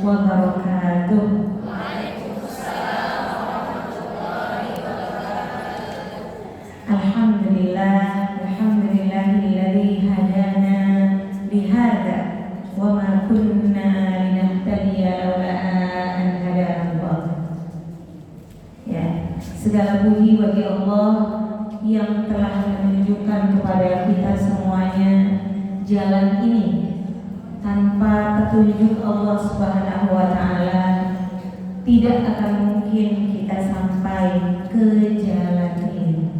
wabarakatuh. Alhamdulillah, alhamdulillahilladzi hadana lihada wa ma kunna linahtadiya laula an hadana Allah. Ya, segala puji bagi Allah yang telah menunjukkan kepada kita semuanya jalan ini. Tanpa petunjuk Allah Subhanahu wa taala tidak akan mungkin kita sampai ke jalan ini.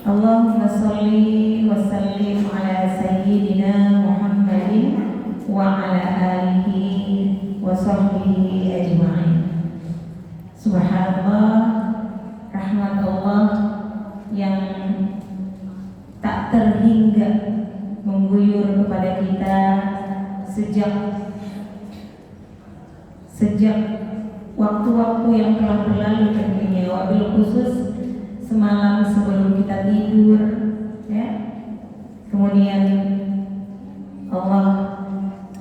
Allahumma sholli wa sallim ala sayyidina Muhammadin wa ala alihi wa sahbihi ajma'in. Subhanallah, rahmat Allah yang tak terhingga mengguyur kepada kita sejak waktu-waktu yang telah berlalu tentunya, wabil khusus semalam sebelum kita tidur, ya. Kemudian Allah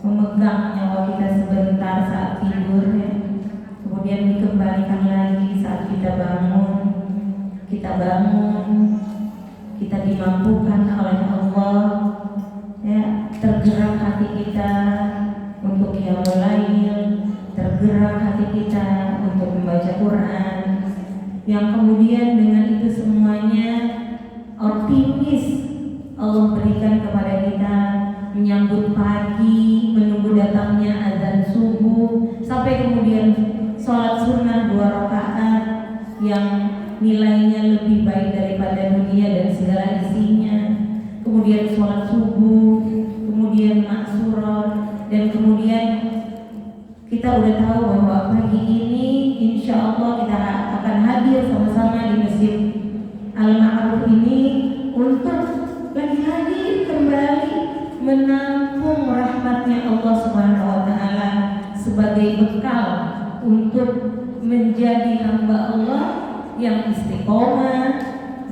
memegang nyawa kita sebentar saat tidur, ya. Kemudian dikembalikan lagi saat kita bangun. Kita dimampukan oleh Allah, ya, tergerak hati kita untuk qiyamul lail, tergerak hati kita untuk membaca Quran, yang kemudian dengan itu semuanya optimis Allah berikan kepada kita menyambut pagi, menunggu datangnya azan subuh, sampai kemudian sholat sunnah 2 rakaat yang nilainya lebih baik daripada dunia dan segala isinya, kemudian sholat subuh, kemudian maksurah, dan kemudian kita udah tahu bahwa pagi ini insya Allah kita akan hadir sama-sama di Masjid Al-Ma'ruf ini untuk lagi-lagi kembali menampung rahmatnya Allah Subhanahu wa taala sebagai bekal untuk menjadi hamba Allah yang istiqomah,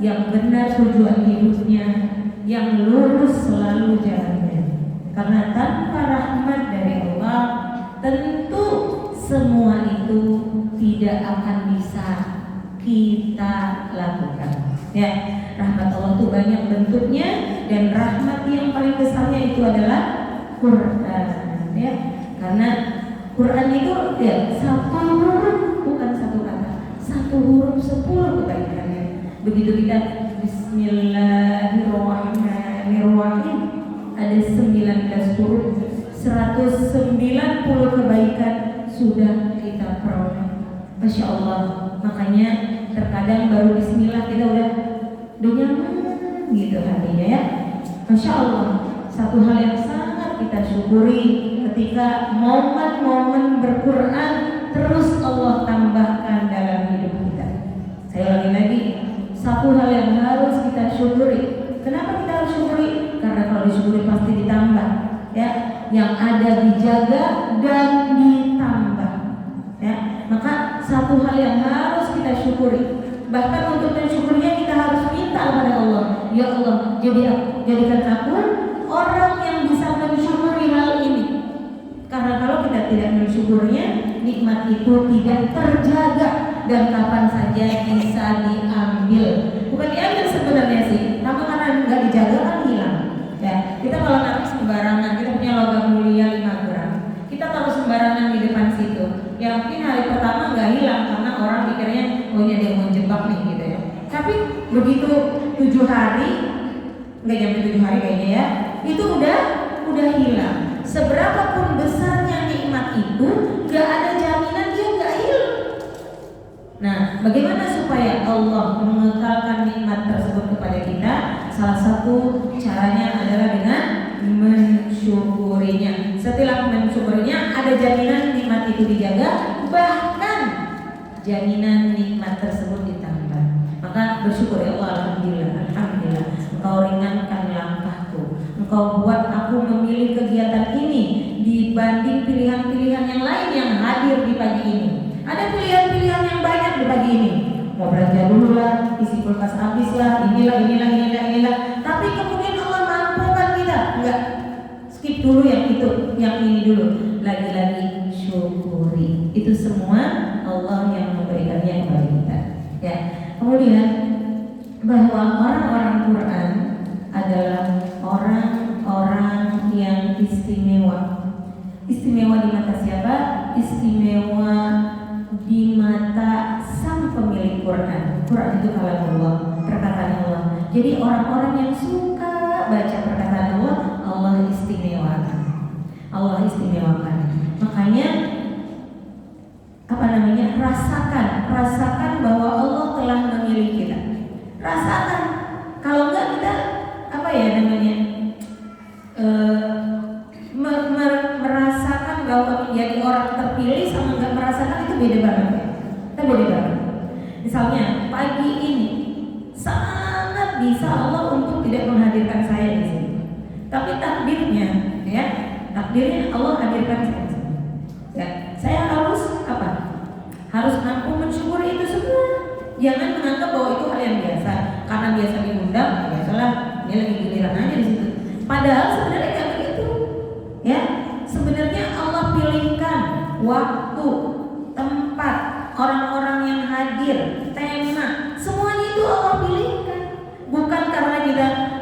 yang benar tujuan hidupnya, yang lurus selalu jalannya. Karena tanpa rahmat dari Allah, tentu semua itu tidak akan bisa kita lakukan. Ya, rahmat Allah itu banyak bentuknya, dan rahmat yang paling besarnya itu adalah Quran. Ya, karena Quran itu ya satu huruf, bukan satu kata, satu huruf 10 kebaikannya. Begitu kita Bismillahirrahmanirrahim, ada 19 huruf, 190 kebaikan sudah kita peroleh. Masya Allah. Makanya terkadang baru Bismillah kita udah nyaman gitu hatinya, ya. Masya Allah. Satu hal yang sangat kita syukuri ketika momen-momen berquran terus Allah tambahkan dalam hidup kita. Saya ulangi lagi, satu hal yang harus kita syukuri. Kenapa kita harus syukuri? Karena kalau disyukuri pasti ditambah, ya. Yang ada dijaga dan ditambah, ya. Maka satu hal yang harus kita syukuri. Bahkan untuk mensyukurinya kita harus minta kepada Allah, ya Allah, jadikan aku orang yang bisa mensyukuri hal ini. Karena kalau kita tidak mensyukurnya, nikmat itu tidak terjaga dan kapan saja bisa diambil. Bukan diambil sebenarnya sih, tapi karena nggak dijaga kan hilang. Ya, kita kalau naruh sembarangan, kita punya logam mulia 5 gram, kita taruh sembarangan di depan situ, ya mungkin hari pertama nggak hilang karena orang pikirnya oh ini ada yang mau jebak nih gitu ya. Tapi begitu 7 hari, nggak nyampe 7 hari kayaknya ya, itu udah hilang. Seberapapun besarnya nikmat itu, nggak ada jaminan dia nggak hilang. Nah, bagaimana supaya Allah mengekalkan nikmat tersebut kepada kita? Salah satu caranya adalah dengan mensyukurinya. Setelah mensyukurinya, ada jaminan nikmat itu dijaga, bahkan jaminan nikmat tersebut ditambah. Maka bersyukur ya Allah, alhamdulillah, Engkau ringankan langkahku, Engkau buat aku memilih kegiatan ini dibanding pilihan-pilihan yang lain yang hadir di pagi ini. Ada pilihan-pilihan yang banyak di pagi ini. Mau belanja dulu lah, isi kulkas habis lah, inilah. Tapi kemudian Allah mampukan kita, enggak, skip dulu yang itu, yang ini dulu. lagi-lagi syukuri. Itu semua Allah yang memberikannya kepada kita. Ya. Kemudian bahwa orang-orang Quran adalah orang-orang yang istimewa. Istimewa di mata siapa? Istimewa di mata sang pemilik Quran. Quran itu kalamullah, perkataan Allah. Jadi orang-orang yang suka baca perkataan Allah, Allah istimewakan. Allah istimewakan. Makanya rasakan bahwa Allah telah memilih kita. Rasakan. Kalau enggak kita merasakan bahwa menjadi orang terpilih sama enggak merasakan itu beda banget ya. Kita beda banget. Misalnya pagi ini sangat bisa Allah untuk tidak menghadirkan saya di sini. Tapi takdirnya Allah hadirkan saya. Ya, saya harus apa? Harus mampu mensyukuri itu semua. Jangan menganggap bahwa itu hal yang biasa. Karena biasa diundang, biasalah dia lagi giliran aja di situ. Padahal sebenarnya kayak begitu. Ya, sebenarnya Allah pilihkan waktu, tempat, orang-orang yang hadir, tema, semuanya itu Allah pilihkan. Bukan karena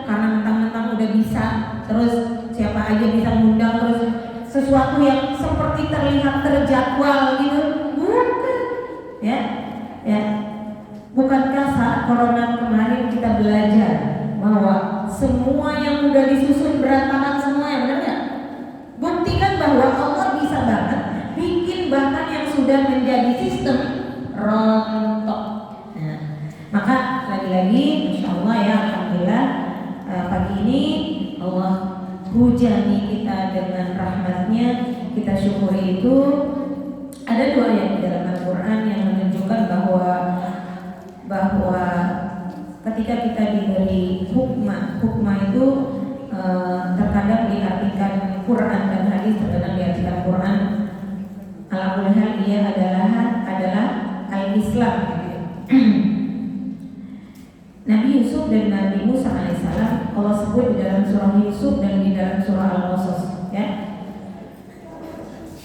mentang-mentang udah bisa, terus siapa aja bisa ngundang, terus sesuatu yang seperti terlihat terjadwal gitu. Bukan. Ya. Bukankah saat corona kemarin kita belajar bahwa semua yang udah disusun berantakan semua, ya benar nggak? Buktikan bahwa Allah bisa banget bikin bahkan yang sudah menjadi sistem rontok. Nah, maka lagi-lagi, insya Allah ya, alhamdulillah pagi ini Allah hujani kita dengan rahmatnya, kita syukuri itu. Ada dua ayat di dalam Al-Quran yang menunjukkan bahwa ketika kita diberi hukmah itu terkadang diartikan Quran dan hadis, terkadang diartikan Quran. Alhamdulillah dia adalah al-Islam. Nabi Yusuf dan Nabi Musa alaihissalam Allah sebut di dalam surah Yusuf dan di dalam surah Al-Qasas, ya.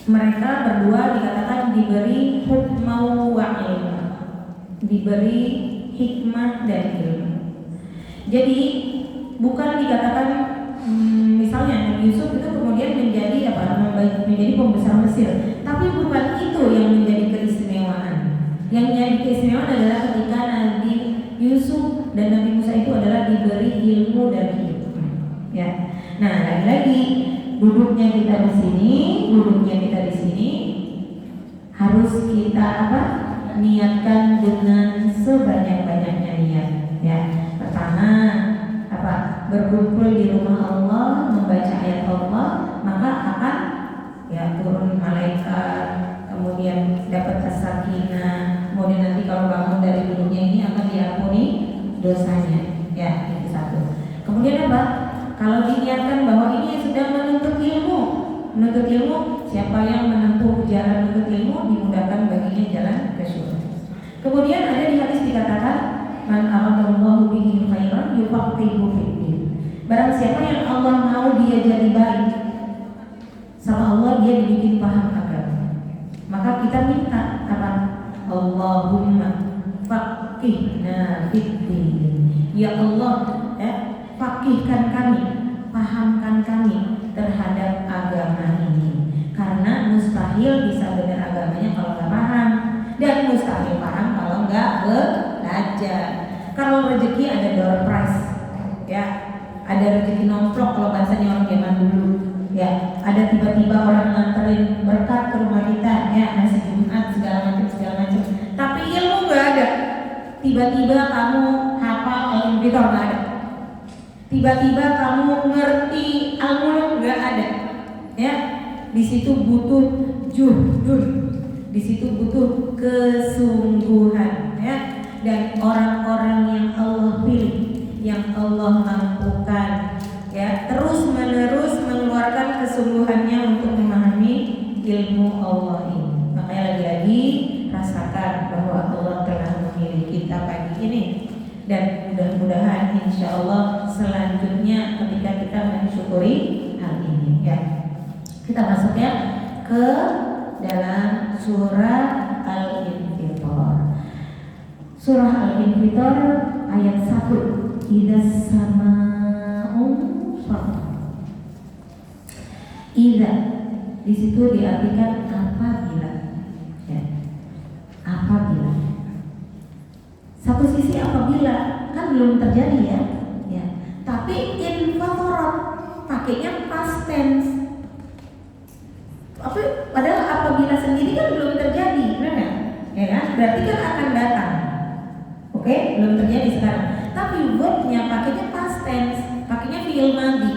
Mereka berdua dikatakan diberi hukmah wa ilma, diberi hikmah dan ilmu. Jadi bukan dikatakan misalnya Nabi Yusuf itu kemudian menjadi pembesar Mesir, tapi bukan itu yang menjadi keistimewaan. Yang menjadi keistimewaan adalah ketika Nabi Yusuf dan Nabi Musa itu adalah diberi ilmu dan hikmah. Ya. Nah, lagi-lagi duduknya kita di sini harus kita niatkan dengan sebanyak-banyaknya niat. Ya. Pertama, berkumpul di rumah Allah, membaca ayat Allah, maka akan turun malaikat, kemudian dapat as-sakinah, kemudian nanti kalau bangun dari duduknya ini akan diampuni dosanya. Ya, itu satu. Kemudian kalau diniatkan bahwa ini sedang menuntut ilmu, siapa yang menempuh jalan menuntut ilmu dimudahkan baginya jalan ke surga. Kemudian ada di hadis dikatakan, man aradallahu bihi khairan yufaqihu fiddin. Barang siapa yang Allah mau dia jadi baik, sama Allah dia dibikin paham agama. Maka kita minta Allahumma faqihna fiddin. Ya Allah, faqihkan kami, pahamkan kami terhadap agama ini. Karena mustahil bisa benar agamanya kalau nggak paham, dan mustahil paham kalau nggak belajar. Kalau rezeki ada door prize, ya, ada rezeki nomplok kalau bahasanya orang zaman dulu, ya, ada tiba-tiba orang nganterin berkat ke rumah kita, ya, nasi Jumat segala macam. Tapi ilmu nggak ada. Tiba-tiba kamu hafal Al-Infitor, nggak ada. Tiba-tiba kamu ngerti Al-Mulk, nggak ada. Ya, di situ butuh juhdun, di situ butuh kesungguhan, ya. Dan orang-orang yang Allah pilih, yang Allah mampukan, ya, terus-menerus mengeluarkan kesungguhannya untuk memahami ilmu Allah ini. Makanya lagi-lagi rasakan bahwa Allah telah memilih kita pagi ini, dan mudah-mudahan insya Allah selanjutnya ketika kita mensyukuri hal ini, ya. Kita masuk ya ke dalam surah Al-Infitor. Surah Al-Infitor ayat 1. Idzas sama'u fatarat. Idza di situ diartikan apabila, ya. Apabila. Satu sisi apabila kan belum terjadi ya. Ya. Tapi infatorat pakainya past tense. Padahal apabila sendiri kan belum terjadi, benar nggak? Ya kan? Berarti kan akan datang. Oke, belum terjadi sekarang. Tapi verbnya pakainya past tense, pakainya fi'il madhi.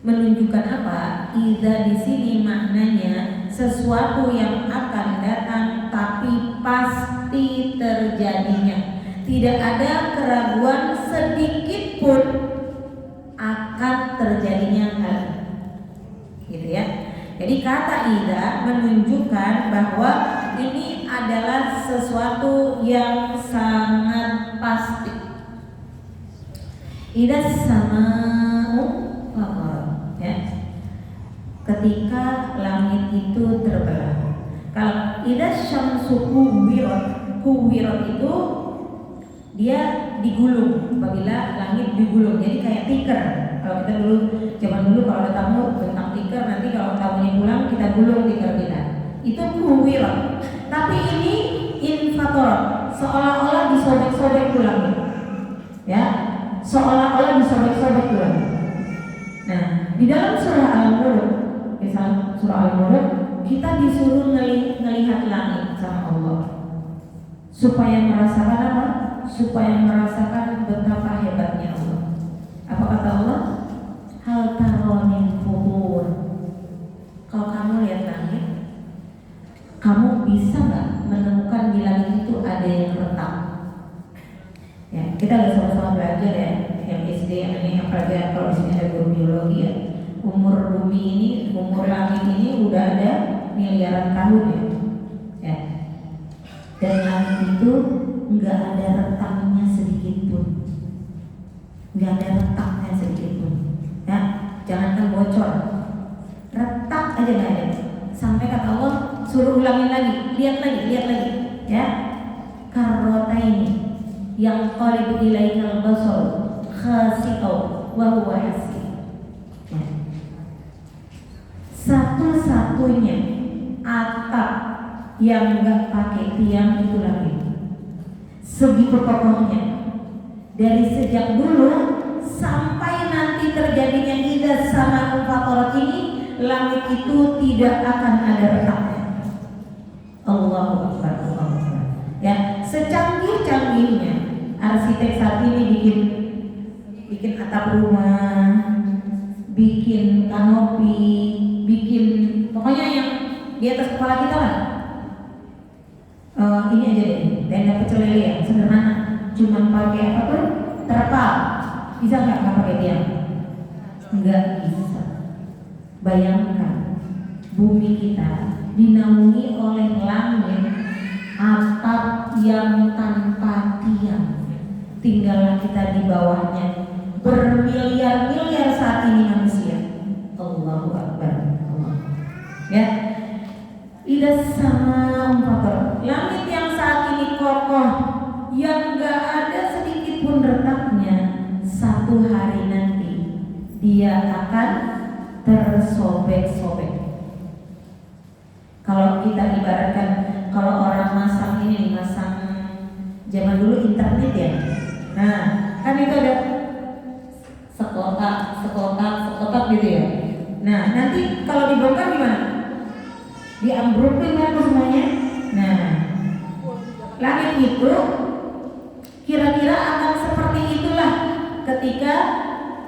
Menunjukkan apa? Idza di sini maknanya sesuatu yang akan datang tapi pasti terjadinya. Tidak ada keraguan sedikit pun akan terjadinya hal gitu ya. Jadi kata idza menunjukkan bahwa ini adalah sesuatu yang sangat pasti. Idza sama'u fatarat, ya. Ketika langit itu terbelah. Kalau idza syamsu kuwirat itu dia digulung, apabila langit digulung, jadi kayak tikar. Kalau kita dulu, zaman dulu kalau ada tamu tentang tikar, nanti kalau tamunya pulang kita gulung tikar kita. Itu kuwirat. Tapi ini infatorat, seolah-olah disobek-sobek pulang, ya, seolah-olah disobek-sobek pulang. Nah, di dalam surah Al-Mulk, misal surah Al-Mulk, kita disuruh melihat langit sama Allah, supaya merasakan apa? Supaya merasakan betapa hebatnya Allah. Apa kata Allah? Hal taronin fuhur. Kalau kamu lihat langit, kamu bisa nggak menemukan di langit itu ada yang retak? Ya, kita udah sama-sama belajar ya, yang SD, yang ini, apalagi kalau di sini ada guru biologi ya. Umur bumi ini, umur langit ini udah ada miliaran tahun ya. Ya. Dan langit itu nggak ada retaknya sedikit pun, nggak ada retaknya sedikit pun. Ya, jangankan bocor, retak aja nggak ada. Sampai kata Allah suruh ulangin lagi, lihat lagi, ya. Karota ini yang qalib ilaikal basar khasi'au wa huwa hasib. Ya. Satu-satunya atap yang nggak pakai tiang itu langit. Segitu kokohnya. Dari sejak dulu sampai nanti terjadinya idzas sama'u fatarat ini, langit itu tidak akan ada retaknya. Allahu Akbar, Allahu Akbar. Ya, secanggih-canggihnya arsitek saat ini bikin atap rumah, bikin kanopi, bikin pokoknya yang di atas kepala kita lah. Ini aja deh, tenda pecel lele yang sederhana, cuman pakai apa tuh? Terpal. Bisa nggak pakai tiang? Nggak bisa. Bayangkan bumi kita dinaungi oleh langit, atap yang tanpa tiang. Tinggallah kita di bawahnya. Bermiliar-miliar saat ini manusia. Allahu Akbar. Allah. Ya. Idzas sama'u fatarat. Langit yang saat ini kokoh, yang gak ada sedikit pun retaknya, satu hari nanti dia akan tersobek-sobek. Kalau kita ibaratkan, kalau orang masang ini, masang zaman dulu internet ya. Nah, kan itu ada sekotak gitu ya. Nah, nanti kalau dibongkar gimana? Diambrukin kan semuanya. Nah, langit itu kira-kira akan seperti itulah ketika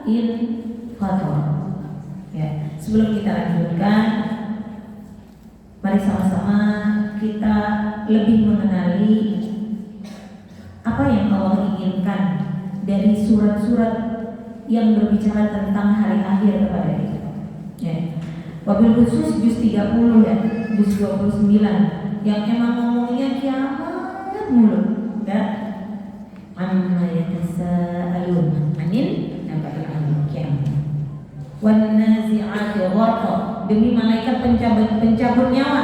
infatorat. Ya, sebelum kita lanjutkan, mari sama-sama kita lebih mengenali apa yang Allah inginkan dari surat-surat yang berbicara tentang hari akhir kepada kita. Ya. Wabil khusus juz 30 ya, juz 29 yang emang ngomongnya kiamat mulu, ya. Amma yatasaalun anil naba'il 'azim kiamat. Wan nazi'ati gharqa demi malaikat pencabut nyawa.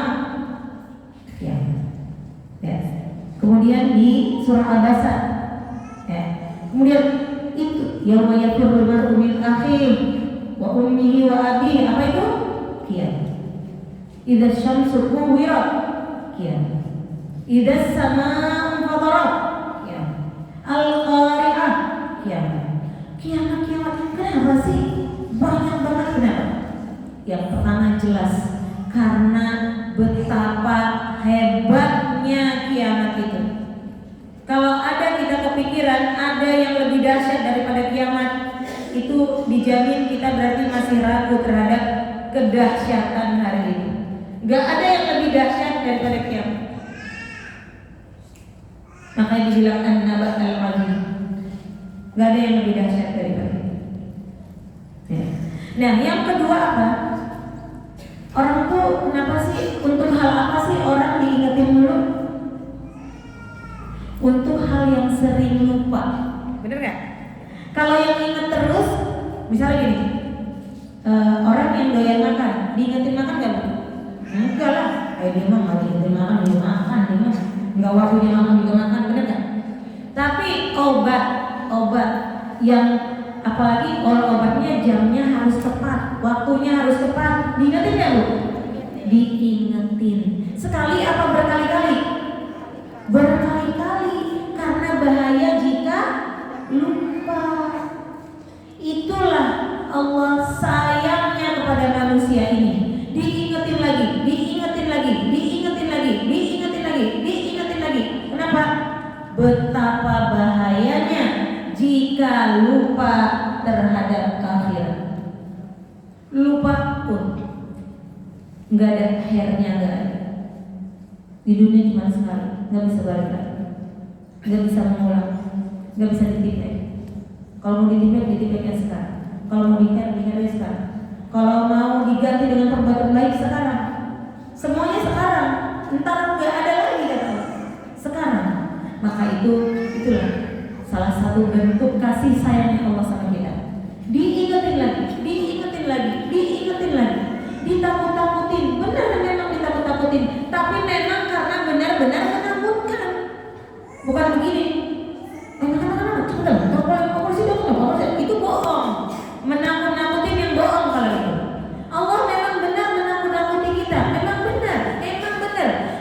Ya. Ya. Kemudian di surah Al-Baqarah. Ya. Kemudian itu yauma yafirrul mar'u min akhihi wa ummihi wa abihi, apa itu? Kiamat. Idza syamsu kuwirat, kiamat. Idza samaa'u fatarat, kiamat. Al-qari'ah, kiamat. Kiamat. Kenapa sih? Banyak banget, kenapa? Yang pertama jelas karena betapa hebatnya kiamat itu. Kalau ada kita kepikiran ada yang lebih dahsyat daripada kiamat, itu dijamin kita berarti masih ragu terhadap kedahsyatan hari ini. Gak ada yang lebih dahsyat daripada kiamat. Makanya dibilang an-naba al-azim. Gak ada yang lebih dahsyat daripada itu. Ya. Nah, yang kedua apa? Orang tuh kenapa sih, untuk hal apa sih orang diingetin dulu? Untuk hal yang sering lupa. Bener gak? Kalau yang inget terus, misalnya gini, orang yang doyan makan, diingetin makan gak? Enggak lah, dia mah gak diingetin makan, dia makan, dia mah gak waktunya makan juga makan, bener gak? Tapi obat yang apalagi kalau obatnya jamnya harus tepat, waktunya harus tepat, diingetin gak Bu? Diingetin. Sekali apa berkali-kali? Berkali-kali, karena bahaya jika lupa. Itulah Allah sayangnya kepada manusia ini. Diingetin lagi. Kenapa? Betapa bahayanya jika lupa terhadap akhirat. Lupa pun nggak ada akhirnya, nggak ada. Di dunia cuma sekali, nggak bisa balik lagi, nggak bisa mengulang, nggak bisa ditipek. Kalau mau ditipeknya sekarang. Kalau mau diher sekarang. Kalau mau diganti dengan perbuatan baik sekarang. Semuanya sekarang. Entar nggak ada lagi kata Allah. Sekarang. Maka itulah salah satu bentuk kasih sayangnya Allah sama kita. Diingetin lagi, ditakut-takutin. Benar memang ditakut-takutin, tapi memang karena benar-benar menakutkan. Bukan begini. Itu bohong. Menakut-nakutin yang bohong kalau itu. Allah memang benar menakut-nakuti kita. Memang benar.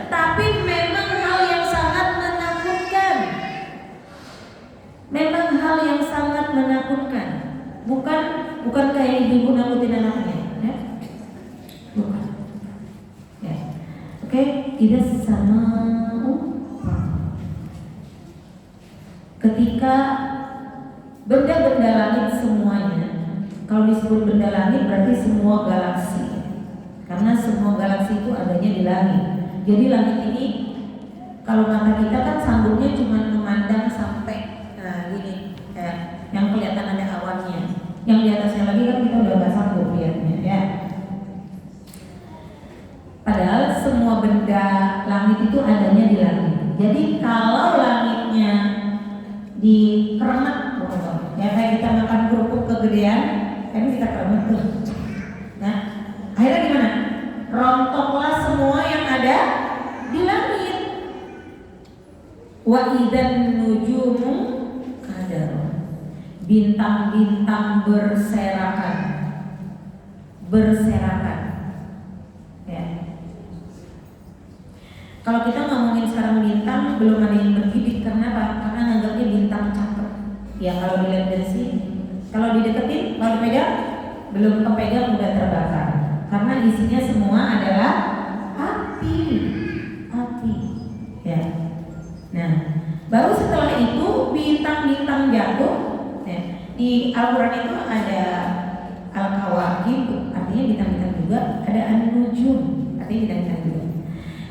Tapi memang hal yang sangat menakutkan. Bukan kayak ibu nakutin anaknya, ya? Bukan. Ya. Oke, tidak sama. Ketika benda-benda langit semuanya, kalau disebut benda langit berarti semua galaksi, karena semua galaksi itu adanya di langit. Jadi langit ini, kalau mata kita kan sanggupnya cuma memandang sampai gini, yang kelihatan ada awannya. Yang di atasnya lagi kan kita udah gak sanggup lihatnya, ya. Padahal semua benda langit itu adanya di langit. Jadi kalau langitnya dikeremet, ya kayak kita makan kerupuk kegedean, kan kita keremet tuh. Nah, akhirnya gimana? Rontoklah semua yang ada di langit. Wa idzan nujumu qadar. Bintang-bintang berserakan. Ya. Kalau kita ngomongin sekarang bintang, belum ada yang bergidik. Kenapa? Karena nganggapnya bintang cakep. Ya kalau dilihat dari sini, kalau dideketin, kalau dipegang, belum kepegang udah terbakar. Karena isinya semua adalah api. Ya. Nah, baru setelah itu bintang-bintang jatuh. Ya. Di Al-Quran itu ada Al-Kawakib, artinya bintang-bintang juga. Ada An-Nujum, artinya bintang-bintang juga.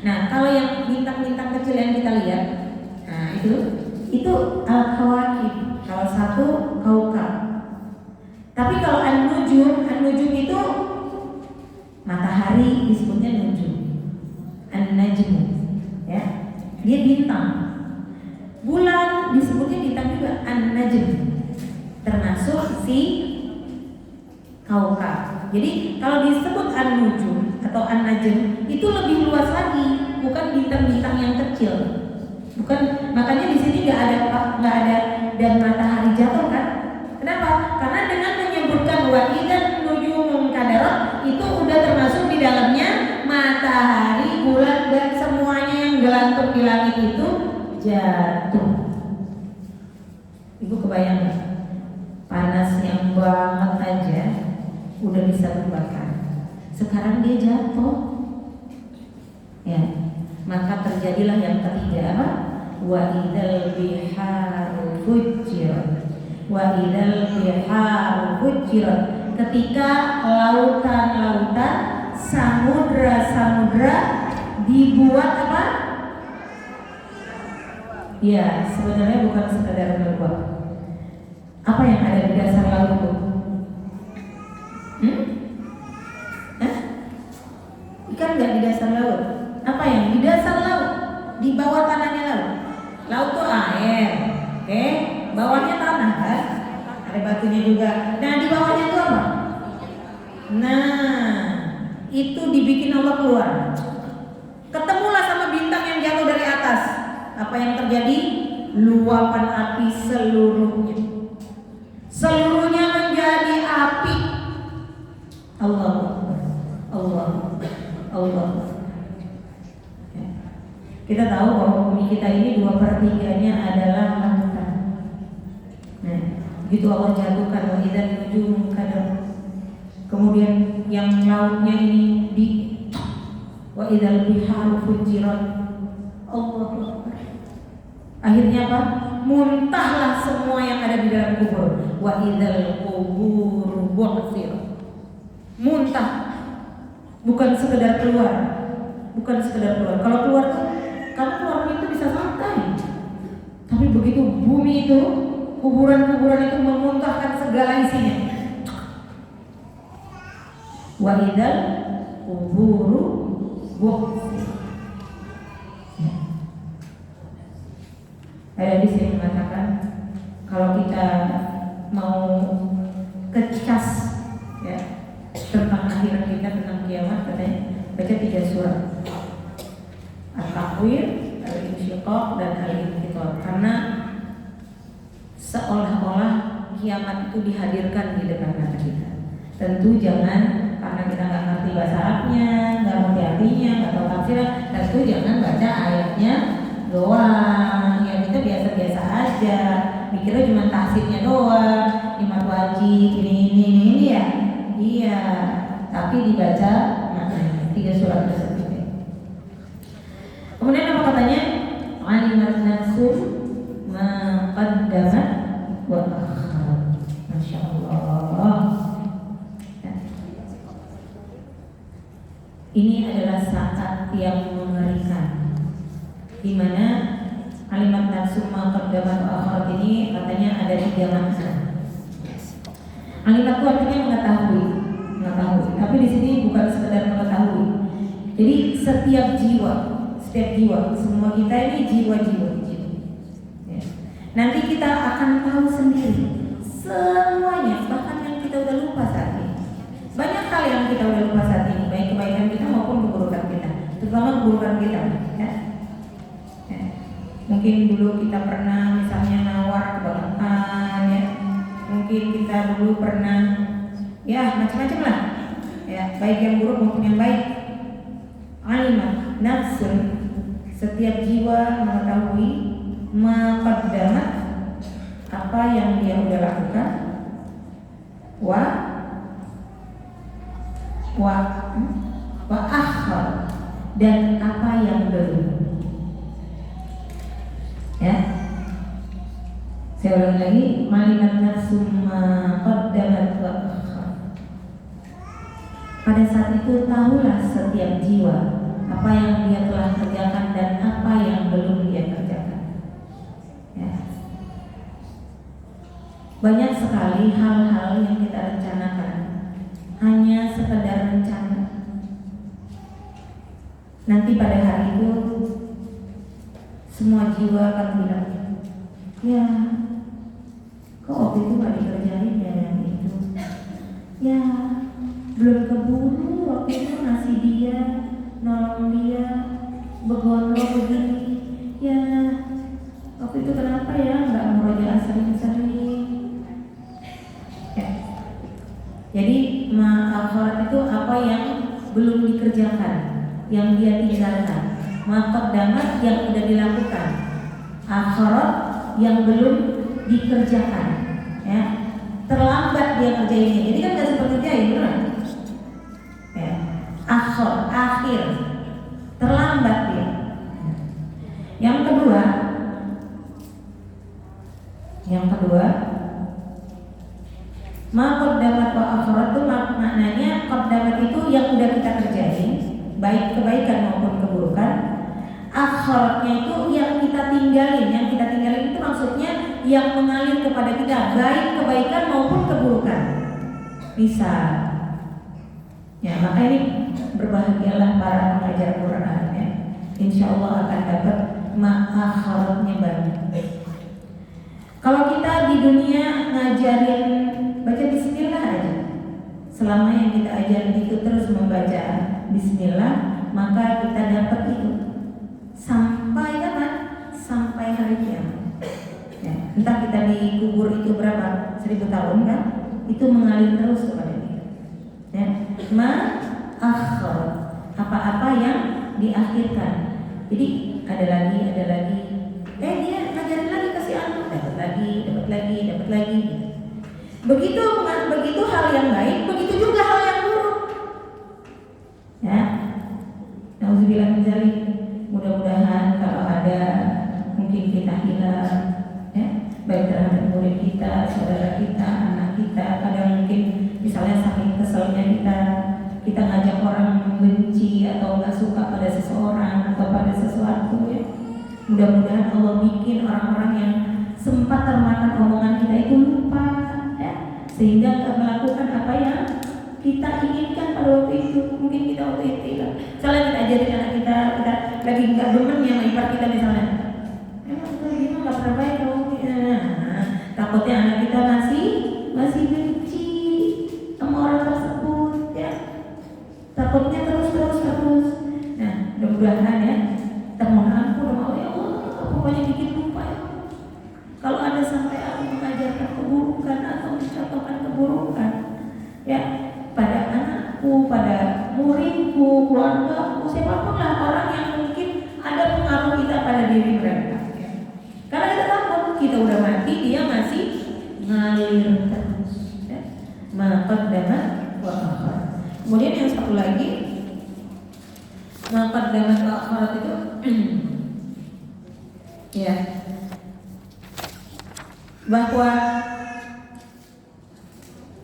Nah, kalau yang bintang-bintang kecil yang kita lihat, nah itu Al-Kawakib. Kalau satu kaukab. Tapi kalau An-Nujum itu matahari disebutnya Nujum. An-Najmu, ya. Dia bintang. Bulan disebutnya bintang juga, An-Najm. Termasuk si kaukab. Jadi kalau disebut an-nujum atau an-najm itu lebih luas lagi, bukan bintang-bintang yang kecil. Bukan, makanya di sini nggak ada dan matahari jatuh kan? Kenapa? Karena dengan menyebutkan wa idzan nujumun kadarat itu udah termasuk di dalamnya matahari, bulan dan semuanya yang gelantung di langit itu jatuh. Ibu kebayang nggak? Panas yang banget aja udah bisa terbakar. Sekarang dia jatuh, ya. Maka terjadilah yang ketiga apa? Wa idzal biharu fujirat. Wa idzal biharu fujirat. Ketika lautan-lautan, samudra-samudra dibuat apa? Ya, sebenarnya bukan sekedar meluap. Apa yang ada di dasar laut itu? Ikan nggak di dasar laut? Apa yang di dasar laut? Di bawah tanahnya laut. Laut tuh air, oke? Bawahnya tanah kan? Ada batunya juga. Nah di bawahnya itu apa? Nah itu dibikin Allah keluar. Ketemulah sama bintang yang jatuh dari atas. Apa yang terjadi? Luapan api seluruhnya. Seluruhnya menjadi api. Allah, Allah, Allah. Kita tahu bahwa bumi kita ini 2/3-nya adalah lautan. Nah, gitu Allah jatuhkan wa idzan nujum kadar. Kemudian yang lautnya ini di wa idzal biharu fujirat. Allah. Akhirnya apa? Muntahlah semua yang ada di dalam kubur. Wa idzal qubur bu'tsirat. Muntah. Bukan sekedar keluar. Bukan sekedar keluar. Kalau keluar kamu keluar itu bisa santai. Tapi begitu bumi itu, kuburan-kuburan itu memuntahkan segala isinya. Wa idzal quburu bu'tsirat. Ada di sini mengatakan kalau kita mau kecas ya tentang akhirat kita, tentang kiamat, katanya baca 3 surat: At-Takwir, Al-Insyiqaq, dan Al-Infitar. Karena seolah-olah kiamat itu dihadirkan di depan mata kita. Tentu jangan, karena kita nggak ngerti bahasa Arabnya, nggak ngerti artinya, nggak tahu tafsirnya, tentu jangan baca ayatnya doang. Ya kita biasa-biasa aja, mikirnya cuma tahsibnya doang, 5 wajib, ini ya. Iya, tapi dibaca maknanya 3 surat tersebut. Kemudian apa katanya? Alimat nafsun ma qaddamat wa akharat. Masya Allah. Ini adalah saat yang mengerikan, di mana alimat nafsun ma qaddamat wa akharat ini katanya ada 3 makna. Alimat itu artinya mengetahui. Tapi di sini bukan sekedar mengetahui. Jadi setiap jiwa, semua kita ini jiwa-jiwa. Ya. Nanti kita akan tahu sendiri semuanya, bahkan yang kita udah lupa saat ini. Banyak hal yang kita udah lupa saat ini, baik kebaikan kita maupun keburukan kita, terutama keburukan kita. Ya. Ya. Mungkin dulu kita pernah misalnya nawar kebangetan, ya. Mungkin kita dulu pernah, ya macam-macam lah. Ya, baik yang buruk maupun yang baik. Alimat nafsun, setiap jiwa mengetahui maqaddamat, apa yang dia udah lakukan, wa akhar, dan apa yang belum. Ya, saya ulang lagi, alimat nafsun maqaddamat wa akhar. Pada saat itu tahulah setiap jiwa apa yang dia telah kerjakan dan apa yang belum dia kerjakan. Ya. Banyak sekali hal-hal yang kita rencanakan hanya sekedar rencana. Nanti pada hari itu semua jiwa akan bilang, ya kok waktu itu gak dikerjain ya yang itu. Ya belum keburu waktu itu ngasih dia, nolong dia, begondong begini. Ya, waktu itu kenapa ya nggak murojaah sering-sering? Ya. Jadi ma'akhirat itu apa yang belum dikerjakan, yang dia tinggalkan. Maqaddamat yang sudah dilakukan, akhirat yang belum dikerjakan. Ya, terlambat dia kerjainnya. Jadi kan nggak seperti dia, benar? Ya, akhir, terlambat dia. Yang kedua, maqaddamat wa akhirat itu maknanya qaddamat itu yang sudah kita kerjain, baik kebaikan maupun keburukan. Akhiratnya itu yang kita tinggalin. Yang kita tinggalin itu maksudnya yang mengalir kepada kita, baik kebaikan maupun keburukan. Bisa. Ya, maka ini berbahagialah para pengajar Quran ya. Insya Allah akan dapat akhiratnya banyak. Kalau kita di dunia ngajarin baca bismillah aja, selama yang kita ajarin itu terus membaca bismillah, maka kita dapat itu sampai kapan? Sampai hari kiamat. Ya, entah kita dikubur itu berapa 1000 tahun kan, itu mengalir terus kepada kita. Ya, akhir, apa-apa yang diakhirkan. Jadi ada lagi. Dia ngajarin lagi kasih anak, dapat lagi. Begitu hal yang baik, begitu juga hal yang buruk. Ya, nauzubillah min dzalik. Mudah-mudahan kalau ada mungkin kita hilang, ya, baik terhadap murid kita, saudara kita, anak kita, kadang mungkin misalnya saking keselnya kita ngajak orang membenci atau nggak suka pada seseorang atau pada sesuatu, ya. Mudah-mudahan Allah bikin orang-orang yang sempat termakan omongan kita itu lupa, ya, sehingga nggak melakukan apa yang kita inginkan pada waktu itu. Mungkin kita waktu itu misalnya kita ajarin anak kita lagi nggak demen ya sama ipar kita misalnya, emang gimana nggak pernah baik kalau takutnya anak kita masih benci sama orang tersebut, ya, takutnya terus. Nah, mudah-mudahan ya, termohon ampun sama Allah, ya Allah, pokoknya bikin lupa ya. Kalau ada sampai aku mengajarkan keburukan atau mencontohkan keburukan, ya, pada anakku, pada muridku, keluargaku, siapapun lah orang yang mungkin ada pengaruh kita pada diri mereka. Karena kita takut kita udah mati, dia masih ngalir terus. Ya. Maqaddamat wa akhir. Kemudian yang satu lagi, maqaddamat wa akhir itu, ya, bahwa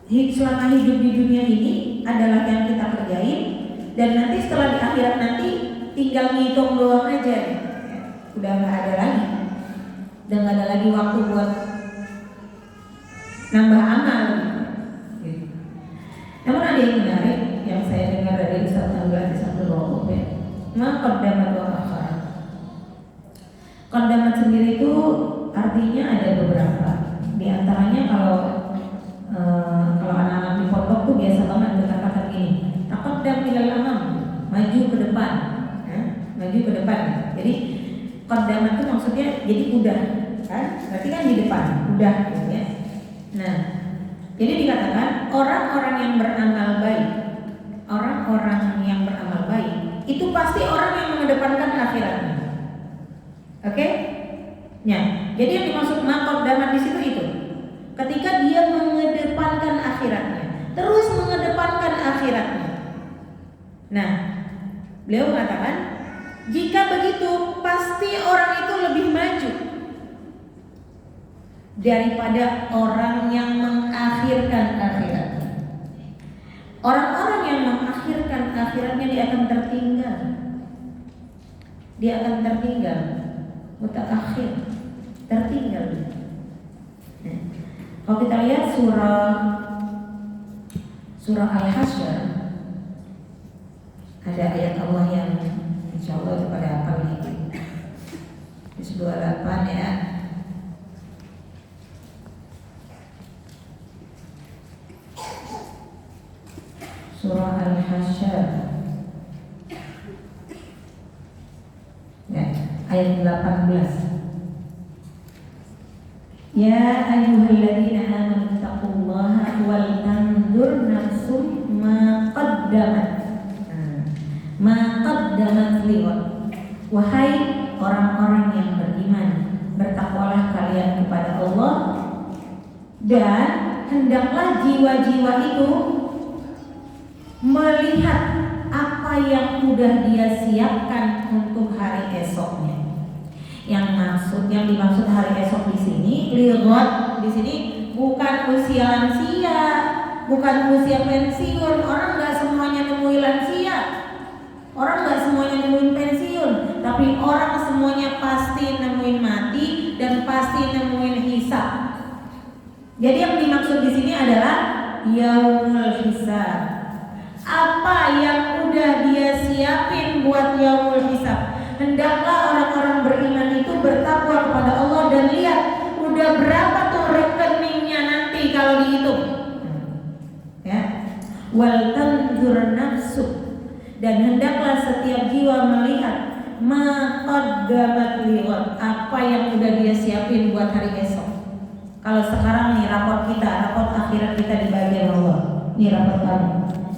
selama hidup di dunia ini adalah yang kita kerjain, dan nanti setelah di akhirat nanti tinggal ngitung doang aja, ya. Udah nggak ada lagi waktu buat nambah amal. Gitu. Namun ada yang menarik yang saya dengar dari Ustaz Abdul Abdul, ya, maqaddamat wa akhir. Qaddamat sendiri itu artinya ada beberapa. Di antaranya kalau anak-anak di pondok tuh biasa banget kata-kata gini, taqaddam ilal amam, maju ke depan, ya, maju ke depan. Jadi qaddamat itu maksudnya jadi udah, kan? Berarti kan di depan, udah, gitu ya. Nah, jadi dikatakan orang-orang yang beramal baik, itu pasti orang yang mengedepankan akhiratnya. Oke? Ya, jadi yang dimaksud maqaddamat di situ itu ketika dia mengedepankan akhiratnya, terus mengedepankan akhiratnya. Nah, beliau mengatakan jika begitu pasti orang itu lebih maju daripada orang yang mengakhirkan akhiratnya. Orang-orang yang mengakhirkan akhiratnya dia akan tertinggal, mutaakhir, tertinggal. Nah, kalau kita lihat surah Al-Hasyr, ada ayat Allah yang insya Allah pada hafal ini, 28 ya. hasyar. Ya, ayat 18. Ya ayyuhalladzina amanu taqullaha wal tanzur nafsum ma qaddamat lighad. Wahai orang-orang yang beriman, bertakwalah kalian kepada Allah, dan hendaklah jiwa-jiwa itu melihat apa yang sudah dia siapkan untuk hari esoknya. Yang dimaksud hari esok di sini, lighad di sini bukan usia lansia, bukan usia pensiun. Orang nggak semuanya nemuin lansia, orang nggak semuanya nemuin pensiun, tapi orang semuanya pasti nemuin mati dan pasti nemuin hisab. Jadi yang dimaksud di sini adalah yaumul hisab. Apa yang udah dia siapin buat yaumul hisab? Hendaklah orang-orang beriman itu bertakwa kepada Allah dan lihat udah berapa tuh rekeningnya nanti kalau dihitung. Ya. Wal tanzur nafsu, dan hendaklah setiap jiwa melihat ma qaddamat lighad, apa yang udah dia siapin buat hari esok. Kalau sekarang nih raport akhirat kita dibagi sama Allah. Nih raport kamu.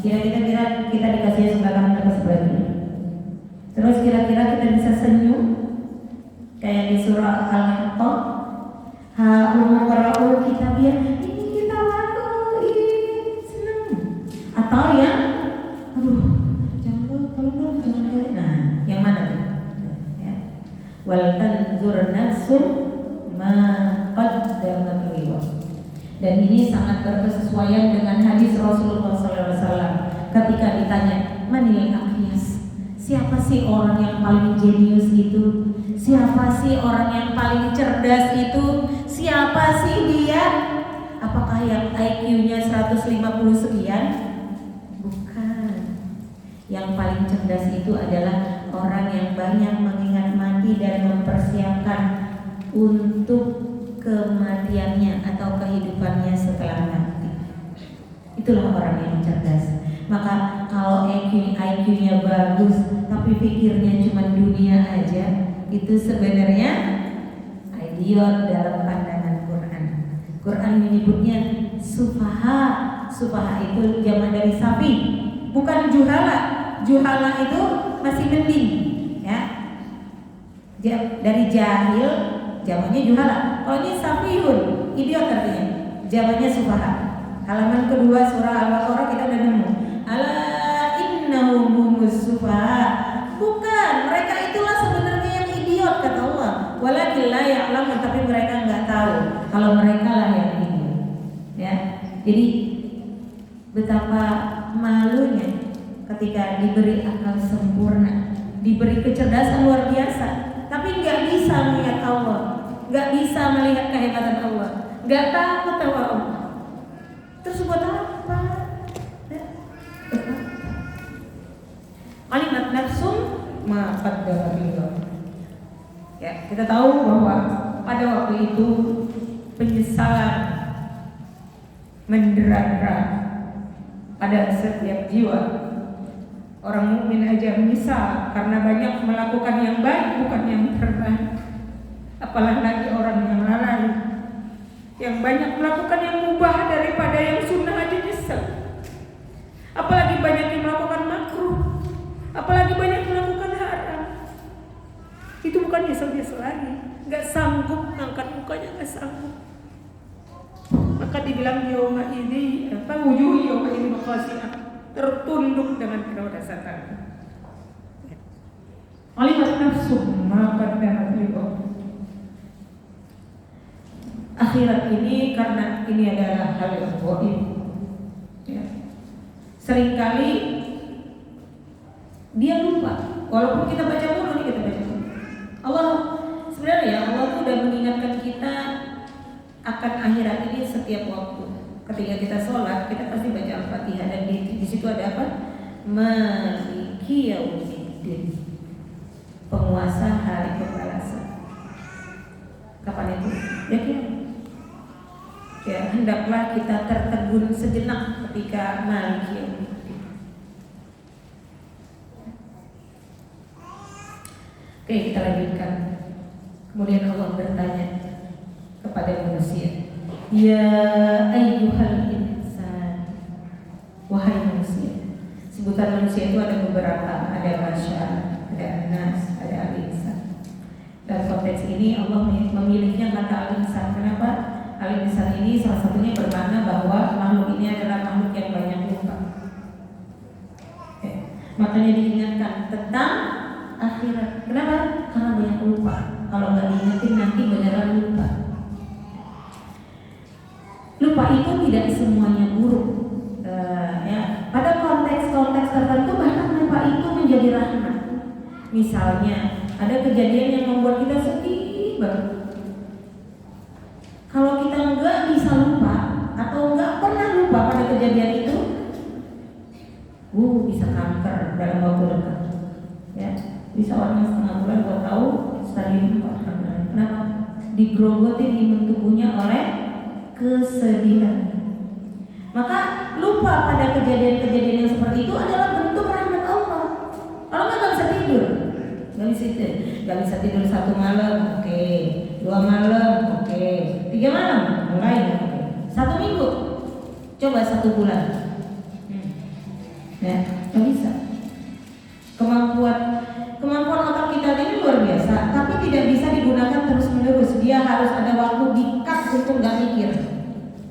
Kira-kira kita dikasih sebelah kanan atau sebelah kiri. Terus kira-kira kita bisa senyum kayak di surah Al-Haqqah, ha'umqra'ul kitabiyah, ini kita lakuin, seneng. Atau yang jangan. Nah, yang mana tuh? Ya. Wal tanzur nafsum ma qaddamat lighad. Dan ini sangat berkesesuaian dengan hadis Rasulullah SAW ketika ditanya, manil aqyas, siapa sih orang yang paling jenius itu? Siapa sih orang yang paling cerdas itu? Siapa sih dia? Apakah yang IQ-nya 150 sekian? Bukan. Yang paling cerdas itu adalah orang yang banyak mengingat mati dan mempersiapkan untuk kematiannya atau kehidupannya setelah mati. Itulah orang yang cerdas. Maka kalau IQ-nya bagus tapi pikirnya cuma dunia aja, itu sebenarnya idiot dalam pandangan Quran. Quran menyebutnya sufaha. Sufaha itu jamak dari safi, bukan juhala. Juhala itu masih mending, ya. Dari jahil jamaknya juhala. Kalau ini safihun, idiot artinya. Jamaknya sufaha. Halaman kedua surah Al-Baqarah kita udah nemu. Ala innahum humus sufaha. Bukan, mereka itulah sebenarnya yang idiot kata Allah. Walakin la ya'lamun, tapi mereka enggak tahu kalau mereka lah yang idiot. Ya. Jadi betapa malunya ketika diberi akal sempurna, diberi kecerdasan luar biasa, tapi enggak bisa melihat Allah, enggak bisa melihat kehebatan Allah, enggak takut sama Allah. Terus buat apa? Kalimat nafsum ma qaddamat lighad. Ya, kita tahu bahwa pada waktu itu penyesalan mendera pada setiap jiwa. Orang mukmin aja menyesal karena banyak melakukan yang baik bukan yang terbaik. Apalagi orang yang lalai, yang banyak melakukan yang mubah daripada yang sunnah aja nyesel. Apalagi banyak yang melakukan makruh, apalagi banyak melakukan haram. Itu bukan nyesel-nyesel lagi, nggak sanggup ngangkat mukanya, nggak sanggup. Maka dibilang yauma ini wujuh yauma ini khashi'ah, tertunduk dengan kedaulatan. Kalimat nafsu maka qaddamat lighad. Akhirat ini karena ini adalah hal yang gaib. Ya. Seringkali dia lupa, walaupun kita baca mulu nih, kita baca mulu. Allah sebenarnya Allah tuh udah mengingatkan kita akan akhirat ini setiap waktu. Ketika kita sholat, kita pasti baca Al-Fatihah, dan di situ ada apa? Maliki yaumiddin, penguasa hari pembalasan. Kapan itu? Ya, hendaklah kita tertegun sejenak ketika Maliki yaumiddin. Oke, kita lanjutkan. Kemudian Allah bertanya kepada manusia, ya ayyuhal insan, wahai manusia. Sebutan manusia itu ada beberapa, ada masyar, ada anas, ada al-insan. Dalam konteks ini Allah memilihnya kata al-insan. Kenapa? Al-insan ini salah satunya bermakna bahwa makhluk ini adalah makhluk yang banyak lupa. Makanya diingatkan tentang akhirat. Kenapa? Karena banyak lupa. Kalau nggak diingetin nanti beneran lupa. Lupa itu tidak semuanya buruk. Ya, pada konteks-konteks tertentu bahkan lupa itu menjadi rahmat. Misalnya ada kejadian yang membuat kita sedih banget. Kalau kita nggak bisa lupa atau nggak pernah lupa pada kejadian itu, bisa kanker dalam waktu dekat. Ya, bisa orang setengah bulan buat tahu stadium 4. Kenapa? Digrogoti di tubuhnya oleh kesedihan. Maka lupa pada kejadian-kejadian yang seperti itu adalah bentuk rahmat Allah. Kalau nggak bisa tidur, nggak bisa tidur 1 malam, oke. 2 malam, oke. 3 malam, mulai, oke. 1 minggu, coba 1 bulan. Ya, nggak bisa. Kemampuan otak kita ini luar biasa, tapi tidak bisa digunakan terus-menerus. Dia harus ada waktu di-cut untuk nggak mikir.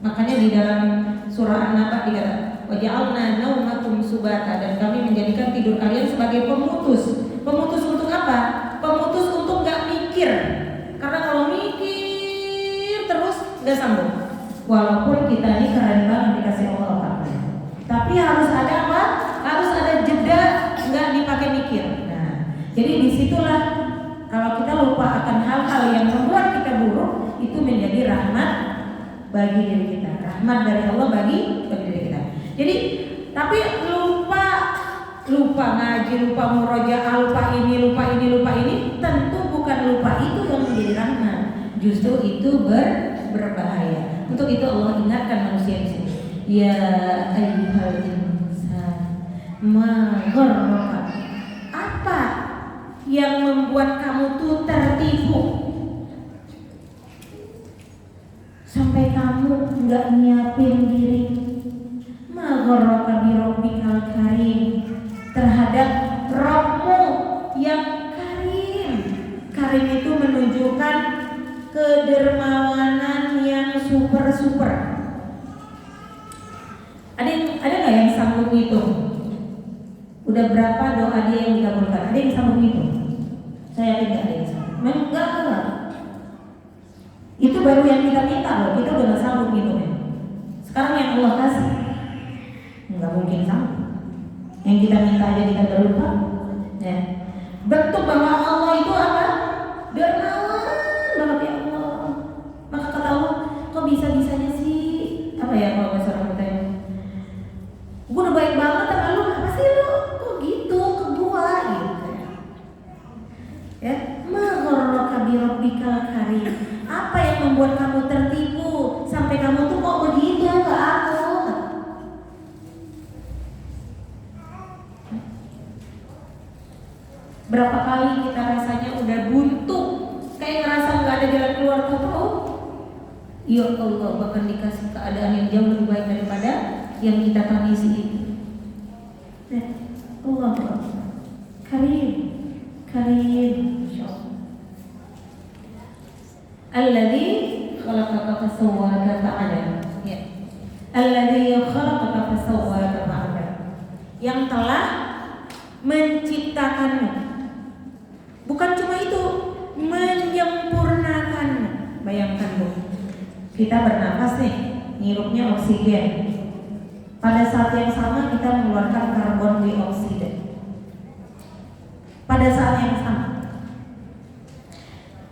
Makanya di dalam surah An-Naba dikatakan, wa ja'alna naumakum subata, dan kami menjadikan tidur kalian sebagai pemutus. Pemutus untuk apa? Pemutus untuk nggak mikir. Karena kalau mikir terus nggak sambung. Walaupun kita ini keren banget dikasih Allah, tapi harus ada apa? Harus ada jeda, nggak dipakai mikir. Nah, jadi disitulah kalau kita lupa akan hal-hal yang membuat kita buruk, itu menjadi rahmat bagi diri kita, rahmat dari Allah bagi diri kita. Jadi, tapi lupa ngaji, lupa murojaah, lupa ini, tentu bukan lupa itu yang menjadi rahmat. Justru itu berbahaya. Untuk itu Allah ingatkan manusia di sini. Ya ayyuhal insan, ma gharraka. Apa yang membuat kamu tuh tertipu sampai kamu nggak nyiapin diri? Ma gharraka bi rabbikal karim, terhadap Rabbmu yang karim. Karim itu menunjukkan kedermawanan yang super. Ada nggak yang sanggup ngitung? Udah berapa doa dia yang dikabulkan? Ada yang sanggup ngitung? Saya yakin nggak ada yang sanggup. Memang nggak. Itu baru yang kita minta loh. Kita udah nggak sanggup ngitungnya. Sekarang yang Allah kasih, nggak mungkin sanggup. Yang kita minta aja kita udah lupa. Ya. Bentuk bahwa Allah itu apa? Dermawan banget ya Allah. Maka kata Allah, kok bisa-bisanya sih? Apa ya kalau bahasa orang kita? Gue udah baik banget sama lu, apa sih lu? Kok gitu ke gua gitu ya? Ma gharraka bi rabbikal karim. Apa yang membuat kamu tertipu sampai kamu tuh kok begitu ke aku? Berapa kali kita rasanya udah buntu, kayak ngerasa nggak ada jalan keluar, tahu? Ya Allah, bahkan dikasih keadaan yang jauh lebih baik daripada yang kita tangisi itu. Allah Karim, insyaallah. Alladzi khalaqaka fasawwaka fa'adala. Ya. Alladzi khalaqaka fasawwaka fa'adala. Yang telah menciptakanmu. Bukan cuma itu, menyempurnakanmu. Bayangkan Bu, kita bernapas nih, ngirupnya oksigen. Pada saat yang sama kita mengeluarkan karbon dioksida. Pada saat yang sama,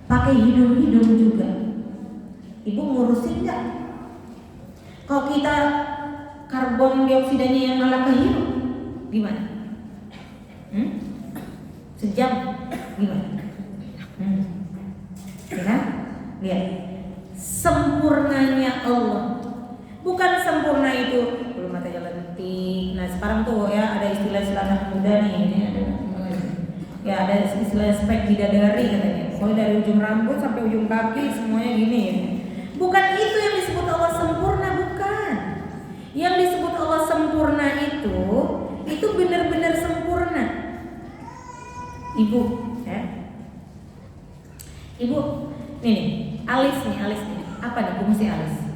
pakai hidung juga. Ibu ngurusin nggak? Kalau kita karbon dioksidanya yang malah kehirup, gimana? Sejam, gimana? Ya kan? Lihat, sempurnanya Allah. Bukan sempurna itu belum mata jalan lentik. Nah sekarang tuh ya ada istilah anak muda nih, ini ada Ya ada istilah spek bidadari katanya. Pokoknya dari ujung rambut sampai ujung kaki semuanya gini ya. Bukan itu yang disebut Allah sempurna, bukan. Yang disebut Allah sempurna itu benar-benar sempurna. Ibu, ya. Ibu, nih, alis nih. Apa nih fungsi alis?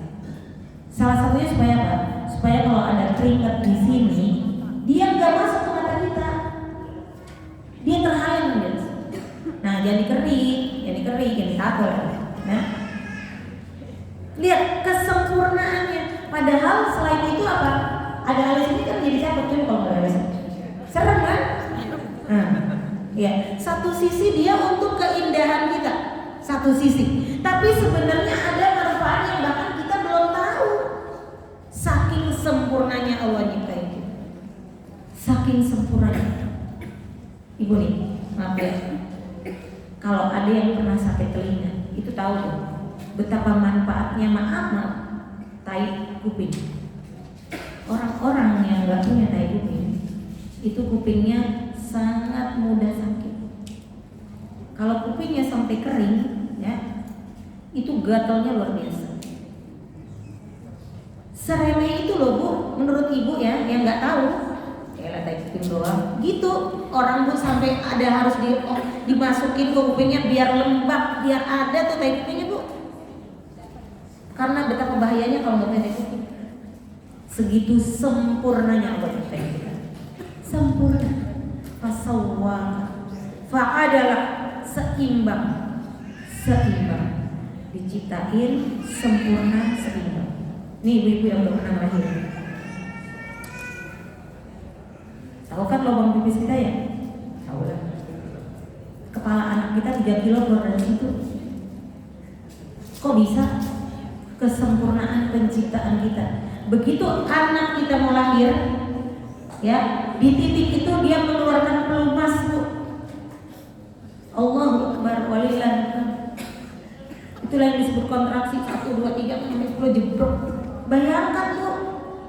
Salah satunya supaya apa? Supaya kalau ada keringat di sini, dia nggak masuk ke mata kita. Dia terhalang gitu. Nah, jadi kering, jadi tato lah. Nah, lihat kesempurnaannya. Padahal selain itu apa? Ada alis ini kan jadi cakep tuh kalau nggak ada alis. Serem kan? Nah, ya. Satu sisi dia untuk keindahan kita, satu sisi. Tapi sebenarnya ada manfaat yang bahkan kita belum tahu. Saking sempurnanya Allah nyipta itu. Saking sempurnanya. Ibu nih, maaf ya. Kalau ada yang pernah sakit telinga, itu tahu tuh betapa manfaatnya maaf tai kuping. Orang-orang yang nggak punya tai kuping, itu kupingnya sangat mudah sakit. Kalau kupingnya sampai kering, ya, itu gatalnya luar biasa. Seremeh itu loh Bu, menurut Ibu ya, yang nggak tahu. Kayak tai kuping doang, gitu. Orang Bu sampai ada harus dimasukin ke kupingnya biar lembab, biar ada tuh tai kupingnya Bu. Karena betapa bahayanya kalau nggak punya tai kuping. Segitu sempurnanya Allah kita. Sempurna. Fasawwa. Fa'adalah, seimbang. Diciptain sempurna, seimbang. Nih ibu-ibu yang udah pernah lahir. Tahu kan lubang pipis kita ya? Tahu lah. Kepala anak kita 3 kilo keluar dari situ. Kok bisa? Kesempurnaan penciptaan kita. Begitu anak kita mau lahir, ya, di titik itu dia mengeluarkan pelumas Bu. Allahu Akbar walillah. Itulah yang disebut kontraksi 1, 2, 3 sampai 10 jebrok. Bayangkan Bu,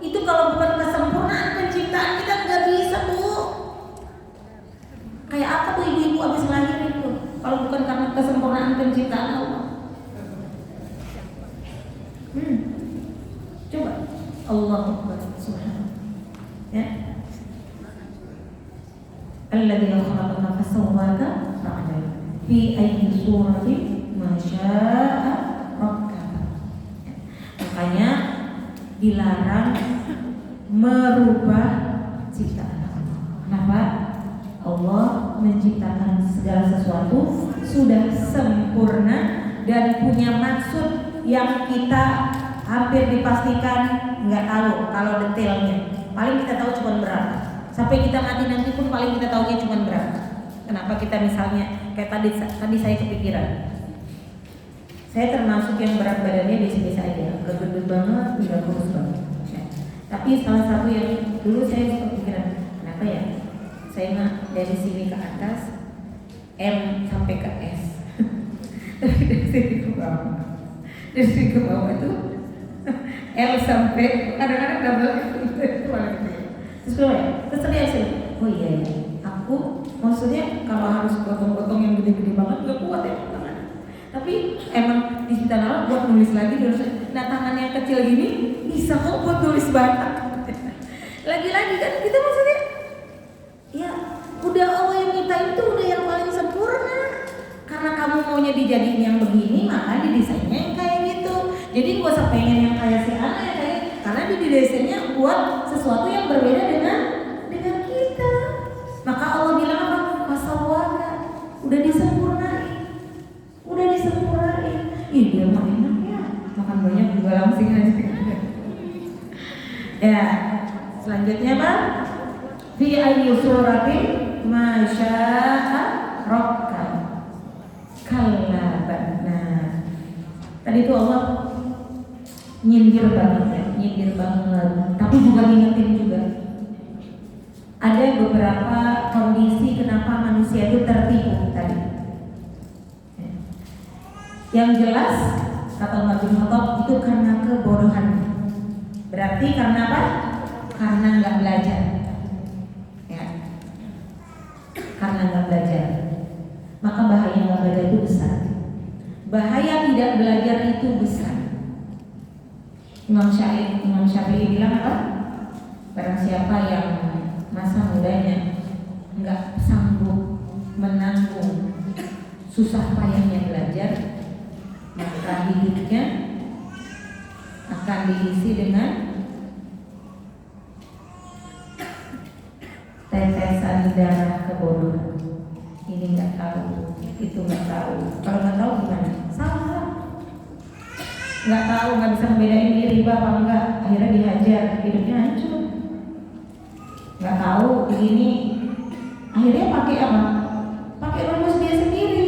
itu kalau bukan kesempurnaan penciptaan kita nggak bisa Bu. Kayak apa tuh ibu-ibu habis ngelahirin itu? Kalau bukan karena kesempurnaan penciptaan Allah. Coba Allahu Akbar subhanahu. Ya. Alladzi khalaqaka fasawwaka fa'adala fi ayyi suratin ma syaa rakkaba. Makanya dilarang merubah ciptaan Allah. Kenapa? Allah menciptakan segala sesuatu sudah sempurna dan punya maksud yang kita hampir dipastikan nggak tahu kalau detailnya. Paling kita tahu cuma berapa. Sampai kita mati nanti pun paling kita tahunya cuma berapa. Kenapa kita misalnya kayak tadi saya kepikiran. Saya termasuk yang berat badannya biasa-biasa aja, nggak gendut banget, nggak kurus banget. Ya. Tapi salah satu yang dulu saya kepikiran, kenapa ya? Saya mah dari sini ke atas M sampai ke S. Tapi dari sini ke bawah. Dari sini ke bawah itu L sampai kadang-kadang double F. Terus dia sih, oh iya ya, aku maksudnya kalau harus potong-potong yang gede-gede banget nggak kuat ya tangan. Tapi emang di ciptaan Allah buat nulis lagi terus. Nah tangan yang kecil gini bisa kok buat nulis banyak. Lagi-lagi kan kita maksudnya, ya udah Allah yang nyiptain itu udah yang paling sempurna. Karena kamu maunya dijadiin yang begini, maka didesainnya yang kayak gitu. Jadi gak usah pengen yang kayak si Ana ya kayak, karena didesainnya buat sesuatu yang berbeda dengan kita. Maka Allah bilang apa? Fasawwaka, udah disempurnain. Ih dia mah enak ya, makan banyak juga langsing aja. Ya, selanjutnya apa? Fi ayyi suratin ma syaa rakkab. Kallaban. Nah, tadi itu Allah nyindir banget. Tapi juga ngingetin juga. Ada beberapa kondisi kenapa manusia itu tertipu tadi. Yang jelas kata Umar bin Khattab itu karena kebodohan. Berarti karena apa? Karena nggak belajar. Ya. karena nggak belajar. Maka bahaya nggak belajar itu besar. Bahaya tidak belajar itu besar. Imam Syafi'i bilang apa? Barang siapa yang masa mudanya nggak sanggup menanggung susah payahnya belajar, maka hidupnya akan diisi dengan tetesan darah kebodohan. Ini nggak tahu, itu nggak tahu. Kalau nggak tahu gimana? Salah. Nggak tahu, nggak bisa membedain ini riba apa enggak, akhirnya dihajar, hidupnya hancur. Nggak tahu begini, akhirnya pakai apa? Pakai rumus dia sendiri.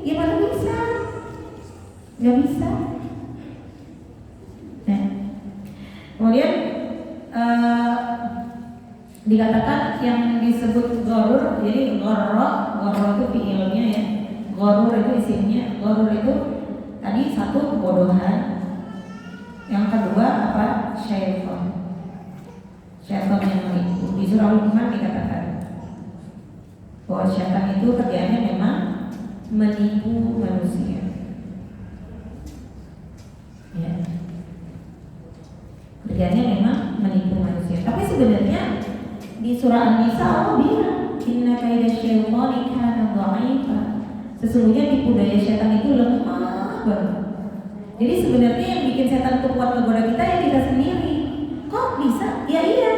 Ya mana bisa? Nggak bisa. Nah, kemudian dikatakan yang disebut gorur, jadi goror itu fiilnya ya, gorur itu isimnya. Gorur itu tadi satu kebodohan, yang kedua apa? Syaitan yang menipu. Di surah Luqman dikatakan bahwa syaitan itu kerjanya memang menipu manusia. Ya. Kerjanya memang menipu manusia. Tapi sebenarnya di surah An-Nisa Allah bilang, inna kaida syaitani kana dha'ifa. Sesungguhnya tipu daya syaitan itu lemah banget. Jadi sebenarnya yang bikin setan itu kuat menggoda kita ya kita sendiri. Kok bisa? Ya iya,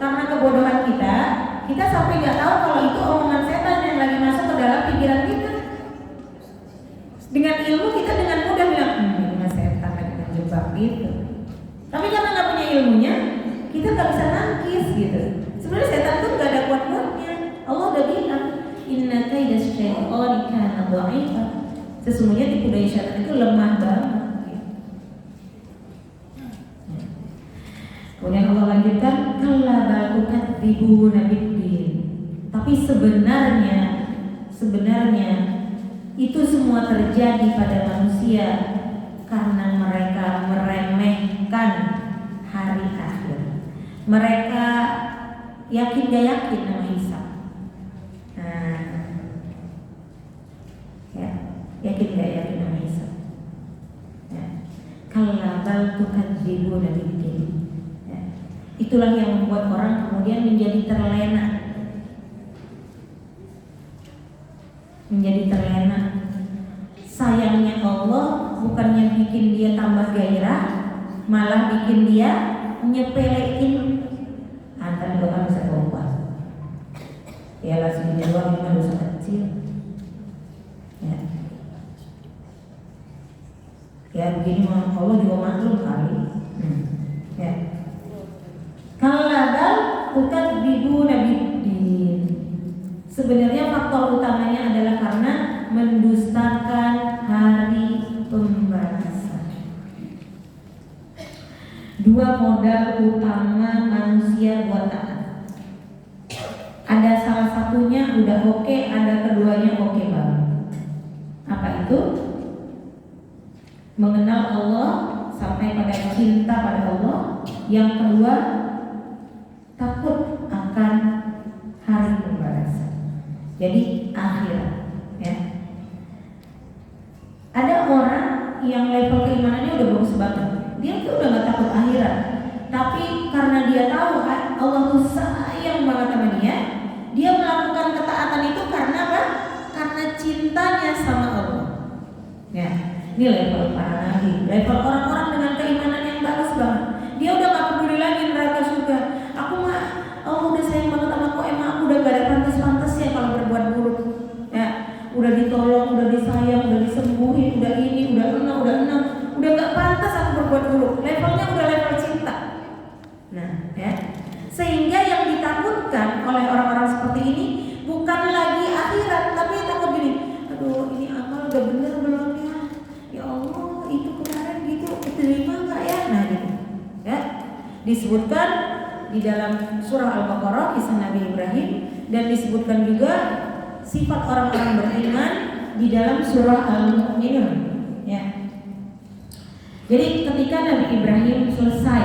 karena kebodohan kita sampai nggak tahu kalau itu omongan setan yang lagi masuk ke dalam pikiran kita. Dengan ilmu kita dengan mudah bilang, ini setan lagi menjebak gitu. Tapi karena nggak punya ilmunya, kita nggak bisa nangkis gitu. Sebenarnya setan itu nggak ada kuat-kuatnya. Allah udah bilang, inna kaida syaitani kana dha'ifa. Sesungguhnya tipu daya syaitan itu lemah banget. Kemudian Allah lanjutkan, kalla bal tukadzibuna biddin. Tapi sebenarnya itu semua terjadi pada manusia karena mereka meremehkan hari akhir. Mereka yakin gak yakin sama hisab. Yakin gak yakin sama hisab. Kalla bal tukadzibuna biddin. Itulah yang membuat orang kemudian menjadi terlena. Sayangnya Allah bukannya bikin dia tambah gairah, malah bikin dia nyepelein. Antar doa bisa berubah. Ya langsung doa memang dosa kecil. Ya begini Allah juga maklum kali. Ya. Kalladal tukadzibuna biddin. Sebenarnya faktor utamanya adalah karena mendustakan hari pembalasan. Dua modal utama manusia buat taat. Ada salah satunya udah oke, ada keduanya oke banget. Apa itu? Mengenal Allah sampai pada cinta pada Allah. Yang kedua, takut akan hari pembalasan. Jadi akhirat, ya. Ada orang yang level keimanannya udah bagus banget, dia tuh udah gak takut akhirat. Tapi karena dia tahu Allah tuh sayang banget sama dia melakukan ketaatan itu karena apa? Karena cintanya sama Allah. Ya, ini level para nabi, level orang-orang dengan keimanan yang bagus banget. Dia udah gak peduli lagi neraka surga. Allah udah sayang banget sama aku, emang aku udah gak ada pantas-pantasnya kalau berbuat buruk. Ya, udah ditolong, udah disayang, udah disembuhin, udah ini, udah enam, udah gak pantas aku berbuat buruk. Levelnya udah level cinta. Nah, ya, sehingga yang ditakutkan oleh orang-orang seperti ini bukan lagi akhirat, tapi takut gini. Aduh, ini amal udah bener belum ya? Ya Allah, itu kemarin gitu, diterima nggak ya? Nah, gitu. Ya, disebutkan di dalam surah Al-Baqarah kisah Nabi Ibrahim, dan disebutkan juga sifat orang-orang beriman di dalam surah Al-Mu'minun. Ya. Jadi ketika Nabi Ibrahim selesai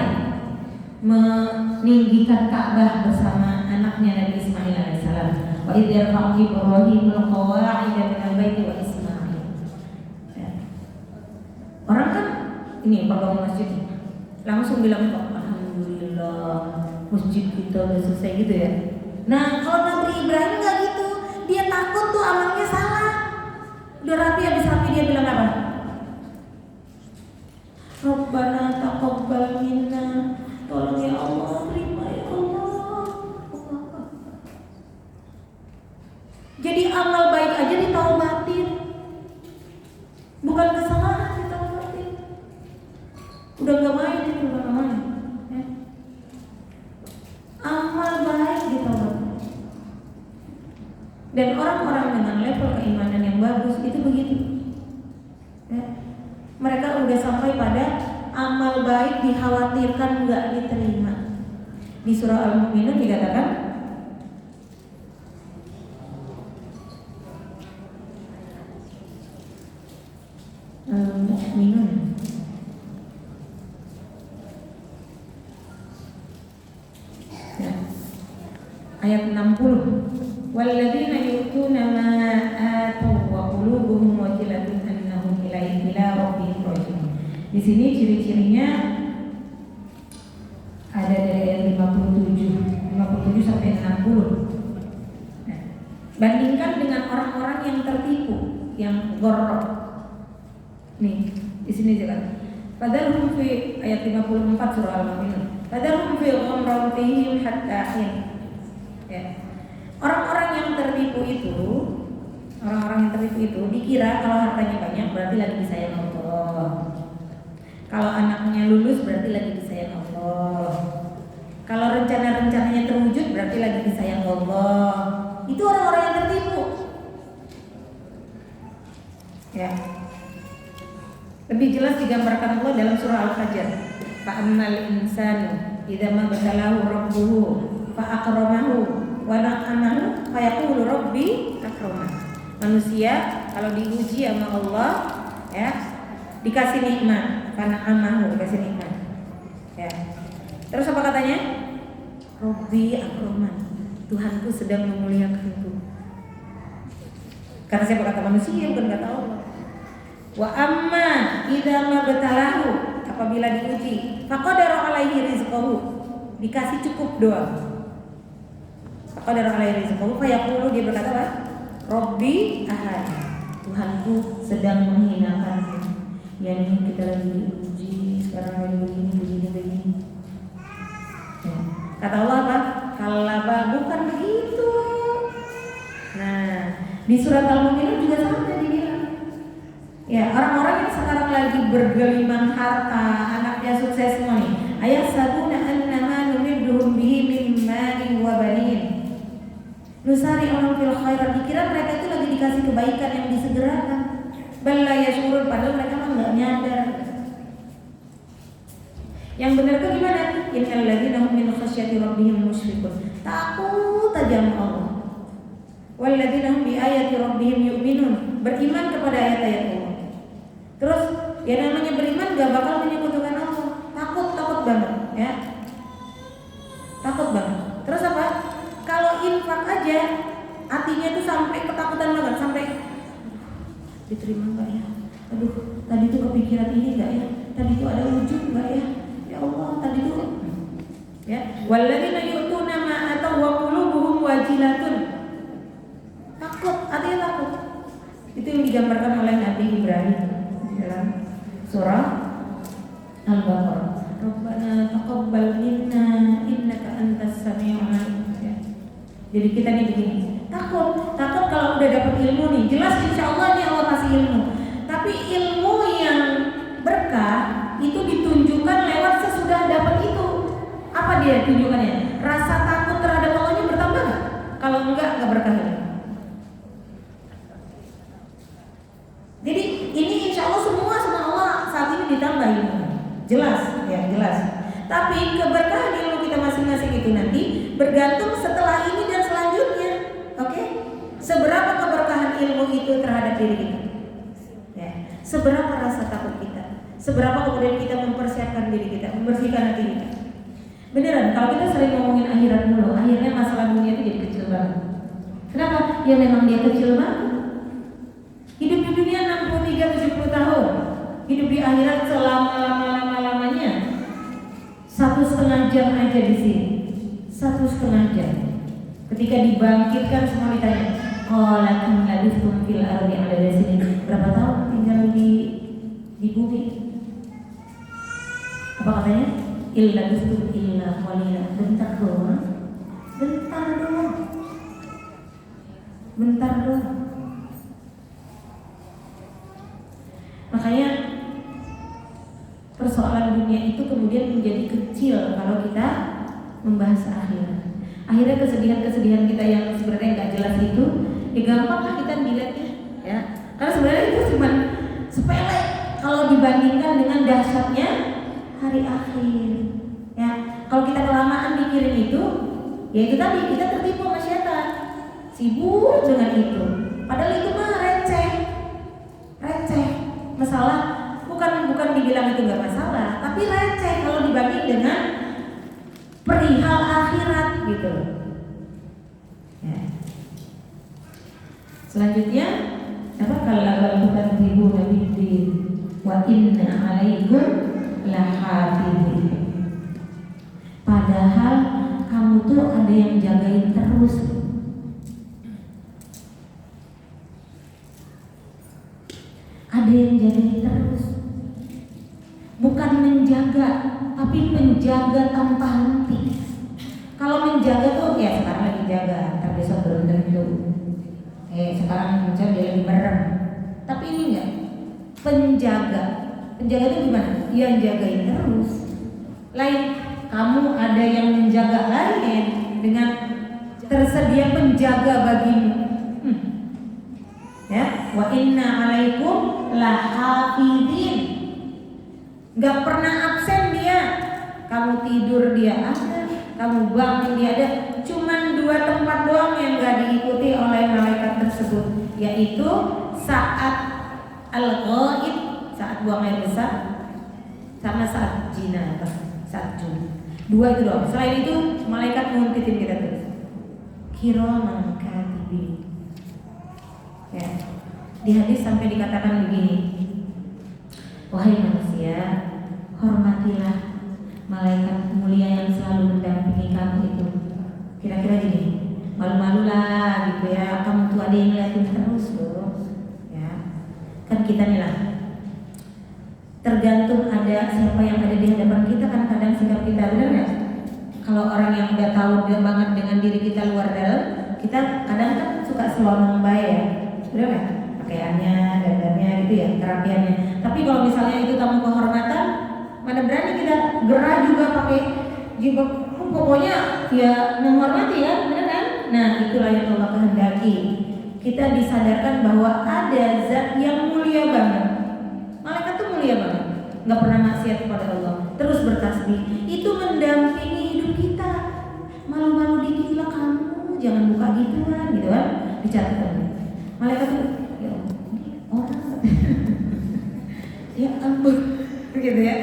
meninggikan Ka'bah bersama anaknya Nabi Ismail alaihissalam, Wa idh yarfa'u Ibrahimul qawa'ida minal baiti wa Ismail. Ya. Orang kan ini pegawai masjid langsung bilang kok alhamdulillah masjid kita udah selesai gitu ya. Nah kalau Nabi Ibrahim nggak gitu, dia takut tuh amalnya salah. Udah rapi, habis rapi dia bilang apa? Rabbana taqabbal minna, tolong ya Allah, terima ya Allah. Jadi amal baik aja ditaubatin, bukan kesalahan ditaubatin. Udah gak main itu, udah gak main ya. Amal baik ditaubatin. Dan orang-orang dengan level keimanan yang bagus itu begitu ya. Mereka udah sampai pada amal baik dikhawatirkan nggak diterima. Di surah Al-Mu'minun dikatakan Al-Mu'minun ya. Ayat 60, walladzina yu'tuna ma atau wa qulubuhum wajilatun annahum ila rabbihim raji'un. Di sini ciri-cirinya ada dari ayat 57 sampai 60. Nah, bandingkan dengan orang-orang yang tertipu, yang gorok. Nih, di sini jelas. Padahal fi ayat 54 surah Al-Mu'minun. Padahal fi ghamratihim hatta hin. Ya. Orang-orang yang tertipu itu dikira kalau hartanya banyak berarti lagi disayang Allah. Kalau anaknya lulus berarti lagi disayang Allah. Kalau rencana-rencananya terwujud berarti lagi disayang Allah. Itu orang-orang yang tertipu. Ya. Lebih jelas digambarkan Allah dalam surah Al-Fajr. Fa'ammal insanu idza ma batalahu rabbuhu fa'akramahu wa na'amahu fayaqulu rabbi akramah. Manusia kalau diuji sama Allah ya, dikasih nikmat, karena amahu dikasih nikmat. Ya. Terus apa katanya? Rabbi akramah. Tuhanku sedang memuliakanku. Karena siapa kata manusia bukan kata Allah. Wa amma idza ma batalahu, apabila diuji, faqadara alaihi rizqahu, dikasih cukup doang. Faqadara alaihi rizqahu fayaqulu, dia berkata apa? Rabbi ahad. Tuhanku sedang menghinakanku. Ya ini kita lagi diuji, sekarang lagi begini. Ya. Kata Allah apa? Kalaba, bukan begitu. Nah, di surat Al-Mu'minun juga sama dibilang. Ya, orang-orang yang sekarang lagi bergelimang harta, anaknya sukses semua nih. Ayat sabuna annama numidduhum bihi min malin wa banin. Nusari orang fil khairat, dikira mereka itu lagi dikasih kebaikan yang disegerakan. Bal la yashurun, padahal mereka mah enggak nyadar. Yang benar tuh gimana? Innal ladzina hum min khasyati rabbihim musyrikun. Takut aja sama Allah. Wal ladzina hum bi ayati rabbihim yu'minun, beriman kepada ayat-ayat Allah. Terus ya namanya beriman gak bakal menyekutukan Allah. Takut banget ya. Takut banget. Terus apa? Kalau infak aja hatinya tuh sampai ketakutan banget, sampai diterima enggak ya? Aduh, tadi tuh kepikiran ini enggak ya? Tadi tuh ada wujud enggak ya? Ya Allah, tadi tuh ya. Walladzina yu'tuna ma ataw wa qulubuhum wajilatun. Takut, artinya takut. Itu yang digambarkan oleh Nabi Ibrahim dalam surah Al-Baqarah. Rabbana taqabbal minna innaka antas samiul alim. Jadi kita nih begini, takut kalau udah dapat ilmu nih, jelas insya Allah nih Allah kasih ilmu. Tapi ilmu yang berkah itu ditunjukkan lewat sesudah dapat itu. Apa dia tunjukkannya? Rasa takut terhadap Allahnya bertambah nggak? Kalau enggak berkah ilmu. Jadi ini insya Allah semua sama Allah saat ini ditambah ilmu. Jelas, ya jelas. Tapi keberkahan ilmu kita masing-masing itu nanti bergantung setelah ini dan selanjutnya. Oke? Seberapa keberkahan ilmu itu terhadap diri kita? Ya. Seberapa rasa takut kita? Seberapa kemudian kita mempersiapkan diri kita, membersihkan hati kita? Beneran, kalau kita sering ngomongin akhirat mulu, akhirnya masalah dunia itu jadi kecil banget. Kenapa? Ya memang dia kecil banget. Hidup di dunia 63-70 tahun. Hidup di akhirat selama-lamanya 1,5 jam aja di sini. 1,5 jam. Ketika dibangkitkan semua ditanya, "Qalakum labistum fil ardi adada sinin." Berapa tahun tinggal di bumi? Apa katanya? Illa bistum illa qalila. Bentar doang. Makanya persoalan dunia itu kemudian menjadi kecil kalau kita membahas akhirat. Akhirnya kesedihan-kesedihan kita yang sebenarnya nggak jelas itu, ya gampang lah kita dilihatnya, ya. Karena sebenarnya itu cuma sepele kalau dibandingkan dengan dahsyatnya hari akhir. Ya, kalau kita kelamaan mikirin itu, ya itu tadi kita tertipu sama setan, sibuk dengan itu. Padahal itu mah receh. Masalah bukan dibilang itu nggak masalah, tapi receh kalau dibanding dengan perihal akhirat gitu. Ya. Selanjutnya apa kalau bukan ribu nabi wa inna alaikum lahafidin. Padahal kamu tuh ada yang jagain terus. Ada yang jagain terus. Bukan menjaga, tapi menjaga tanpa henti. Kalau menjaga tuh ya sekarang lagi jaga, ntar besok belum tentu. Sekarang dia lagi merem. Tapi ini enggak. Penjaga itu gimana? Yang jagain terus. Lain kamu ada yang menjaga lain dengan tersedia penjaga bagimu. Ya, wa inna alaikum lahafidin. Gak pernah absen dia. Kamu tidur dia ada, kamu bangun dia ada. Cuman 2 tempat doang yang gak diikuti oleh malaikat tersebut, yaitu saat al-ghaib, saat buang air besar, sama saat jinazah, saat junub. 2 itu doang. Selain itu malaikat nguntitin kita terus. Kiraman katibin. Ya. Di hadis sampai dikatakan begini, wahai manusia, hormatilah malaikat mulia yang selalu mendampingi kamu itu. Kira-kira gini, malu-malulah gitu ya, kamu tuh ada yang ngeliatin terus loh. Ya, kan kita nih lah, tergantung ada siapa yang ada di hadapan kita kan kadang sikap kita, benar nggak? Kalau orang yang udah tahu banget dengan diri kita luar dalam, kita kadang kan suka selonong baik ya, benar nggak? Pakaiannya, dandannya gitu ya, terapiannya. Tapi kalau misalnya itu tamu kehormatan, mana berani kita gerah juga pakai jilbab, pokoknya ya menghormati ya, benar kan? Nah itulah yang Allah kehendaki. Kita disadarkan bahwa ada zat yang mulia banget. Malaikat tuh mulia banget, nggak pernah maksiat kepada Allah, terus bertasbih. Itu mendampingi hidup kita. Malu-malu dikit lah kamu, jangan buka gituan, gitu kan? Dicatat. Malaikat tuh orang ya ampun gitu ya.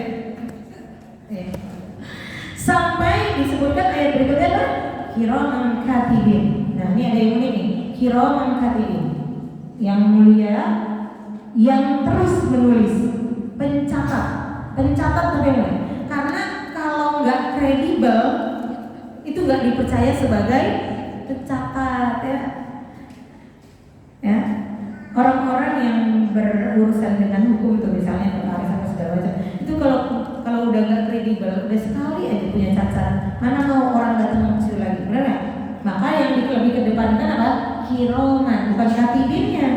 Sampai disebutkan ayat berikutnya adalah kiraman katibin. Nah ini ada yang unik nih, kiraman katibin, yang mulia, yang terus menulis, pencatat tapi mulai. Karena kalau nggak kredibel itu nggak dipercaya sebagai pencatat ya. Orang-orang yang berurusan dengan hukum tuh misalnya notaris apa segala macam, itu kalau udah nggak kredibel, udah sekali aja punya cacat, mana mau orang datang ke situ lagi, benar nggak? Maka yang lebih kedepankan apa? Kiroman, bukan katibinnya.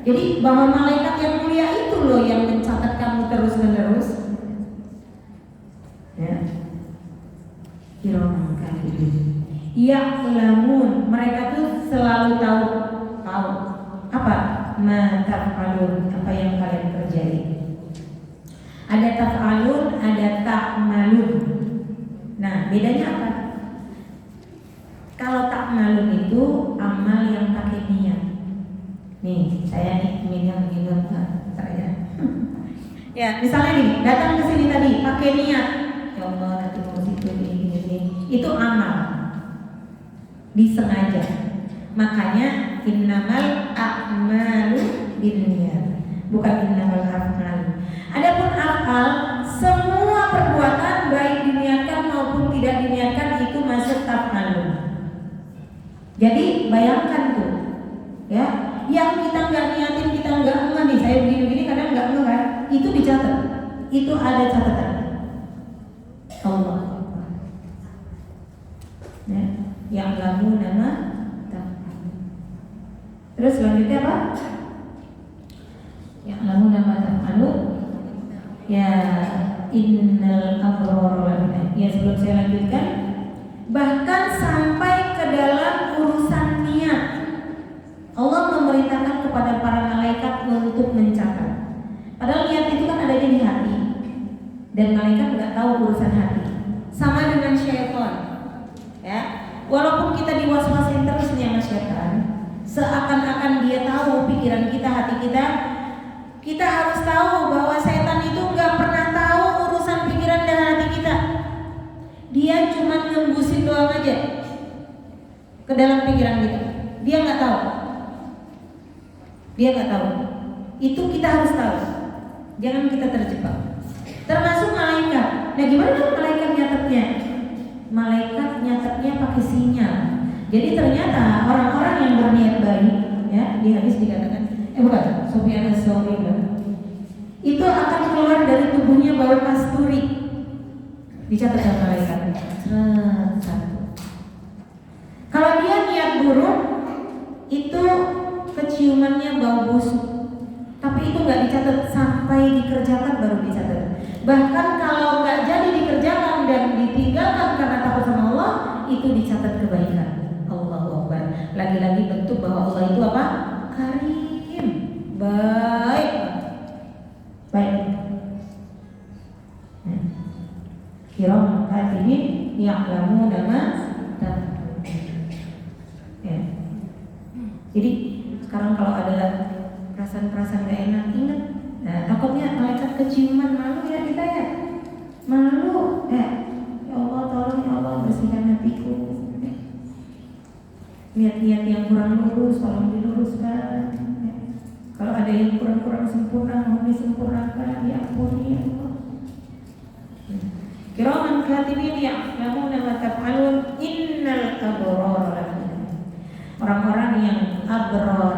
Jadi bahwa malaikat yang mulia itu loh yang mencatat kamu terus menerus. Ya, kiroman katibin. Ya'lamun, mereka tuh selalu tahu apa? Ma taf'alun, apa yang kalian kerjain. Ada taf'alun, ada ta'malun. Nah, bedanya apa? Kalau ta'malun itu amal yang pakai niat. Nih, saya nih minum saya. Ya, misalnya nih, datang ke sini tadi pakai niat. Ya Allah, nanti mau situ ini. Itu amal. Disengaja. Makanya innamal a'malu binniyat, bukan innamal a'malu. Adapun af'al, semua perbuatan baik diniatkan maupun tidak diniatkan itu masuk taf'alun. Jadi bayangkan tuh, ya, yang kita nggak niatin, kita nggak ngeh nih, saya begini-begini kadang nggak ngeh kan, itu dicatat, itu ada catatan. Allah. Ya, yang lamu nama. Terus selanjutnya apa? Yang lamu nama taf'alu. Ya, innal abrara. Ya, sebelum saya lanjutkan, bahkan sampai ke dalam urusan niat, Allah memerintahkan kepada para malaikat untuk mencatat. Padahal niat itu kan adanya di hati, dan malaikat nggak tahu urusan hati. Sama dengan syaitan, ya. Walaupun kita diwaswasin terus nih sama syaitan, seakan-akan dia tahu pikiran kita, hati kita. Kita harus tahu bahwa setan itu nggak pernah tahu urusan pikiran dan hati kita. Dia cuma ngembusin doang aja ke dalam pikiran kita. Dia nggak tahu. Dia nggak tahu. Itu kita harus tahu. Jangan kita terjebak. Termasuk malaikat. Nah, gimana dong malaikat nyatetnya? Malaikat nyatetnya pakai sinyal. Jadi ternyata orang-orang yang berniat baik, ya, di hadis dikatakan, bukan, Sufyan as-Tsauri itu akan keluar dari tubuhnya bau kasturi. Dicatat sama malaikat. Kalau dia niat buruk, itu keciumannya bau busuk. Tapi itu nggak dicatat sampai dikerjakan baru dicatat. Bahkan kalau nggak jadi dikerjakan dan ditinggalkan karena takut sama Allah, itu dicatat kebaikan. Allahu Akbar. Lagi-lagi bentuk bahwa Allah itu apa? Karim, baik, baik. Kiram katibin ya'lamu nama taf'alun. Ya. Jadi sekarang kalau ada perasaan-perasaan gak enak, ingat. Nah, takutnya malaikat keciuman, malu ya kita ya. Malu. Ya Allah, tolong ya Allah bersihkan hatiku. Niat-niat yang kurang lurus tolong diluruskan. Kalau ada yang kurang-kurang sempurna mohon disempurnakan, diampuni ya Allah. Kiraman katibin ya'lamuna ma taf'alun innal abrara. Orang-orang yang abrar,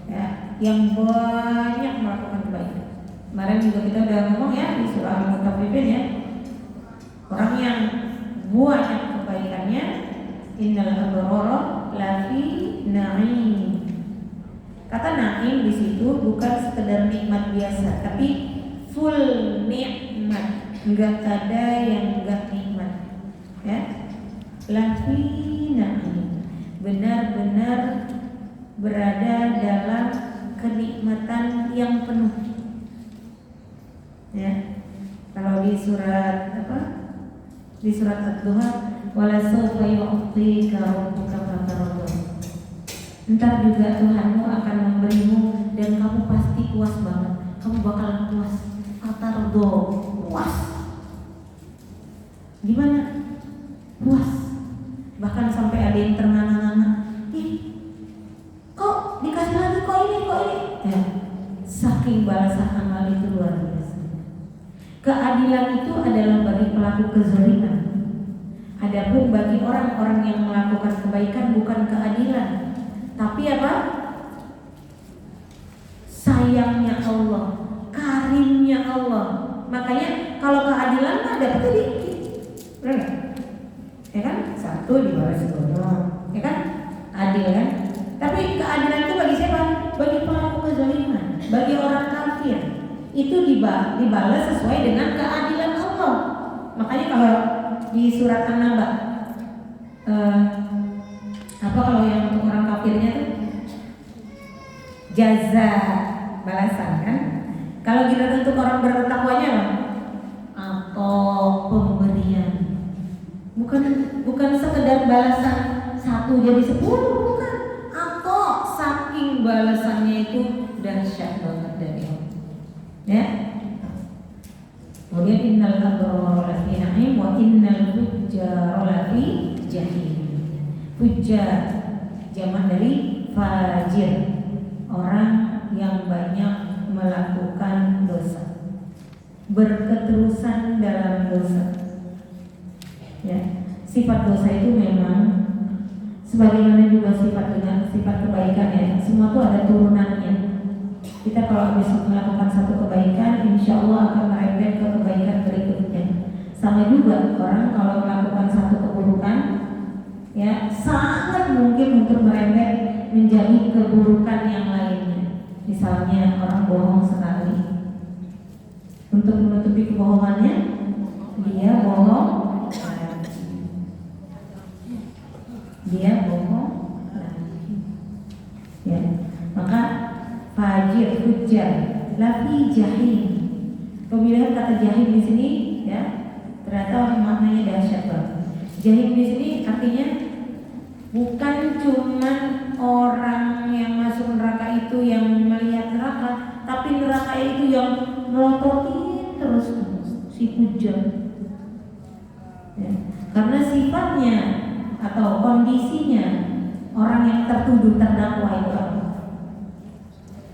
ya, yang banyak melakukan kebaikan. Kemarin juga kita udah ngomong ya di surah Al-Mutaffifin ya. Orang yang banyak kebaikannya, innal abrara lafi na'im. Kata na'im di situ bukan sekedar nikmat biasa, tapi full nikmat, enggak ada yang enggak nikmat, ya. Lafi na'im, benar-benar berada dalam kenikmatan yang penuh, ya. Kalau di surat apa? Di surat Ad-Duha, wala sawfa yu'tika rabbuka fatardah. Entar juga Tuhanmu akan memberimu dan kamu pasti puas banget. Kamu bakalan puas. Fatardo, puas. Gimana? Puas. Bahkan sampai ada yang ternganga-nganga. Ih, kok dikasih lagi, kok ini. Ya, saking balasan amal itu luar biasa. Keadilan itu adalah bagi pelaku kezaliman. Adapun bagi orang-orang yang melakukan kebaikan bukan keadilan, tapi apa? Sayangnya Allah, karimnya Allah. Makanya kalau keadilan mah dapetnya dikit, benar nggak? Ya kan? Satu dibalas dua, ya kan? Adil kan? Tapi keadilan itu bagi siapa? Bagi pelaku kezaliman, bagi orang kafir. Itu dibalas sesuai dengan keadilan Allah. Makanya kalau di surat An-Naba, apa kalau yang untuk orang kafirnya tuh jaza, balasan kan? Kalau kita untuk orang bertakwanya apa? Atau pemberian. Bukan sekedar balasan 1 jadi 10, bukan. Atau saking balasannya itu dahsyat banget dari Allah. Ya. Kemudian innal abrara lafi na'im wa innal fujjara lafi jahim. Fujar jamak dari fajir, orang yang banyak melakukan dosa, berketerusan dalam dosa. Ya, sifat dosa itu memang sebagaimana juga sifat kebaikan ya, semua itu ada turunannya. Kita kalau habis melakukan satu kebaikan, insya Allah akan merembet ke kebaikan berikutnya. Sama juga orang kalau melakukan satu keburukan, ya sangat mungkin untuk merembet menjadi keburukan yang lainnya. Misalnya orang bohong sekali, untuk menutupi kebohongannya dia bohong lagi. Ya, maka fajir, fujar, lafi jahim. Pemilihan kata jahim di sini, ya, ternyata maknanya dahsyat banget. Jahim di sini artinya bukan cuman orang yang masuk neraka itu yang melihat neraka, tapi neraka itu yang melototin terus si fujar. Ya, karena sifatnya atau kondisinya orang yang tertuduh terdakwa itu apa?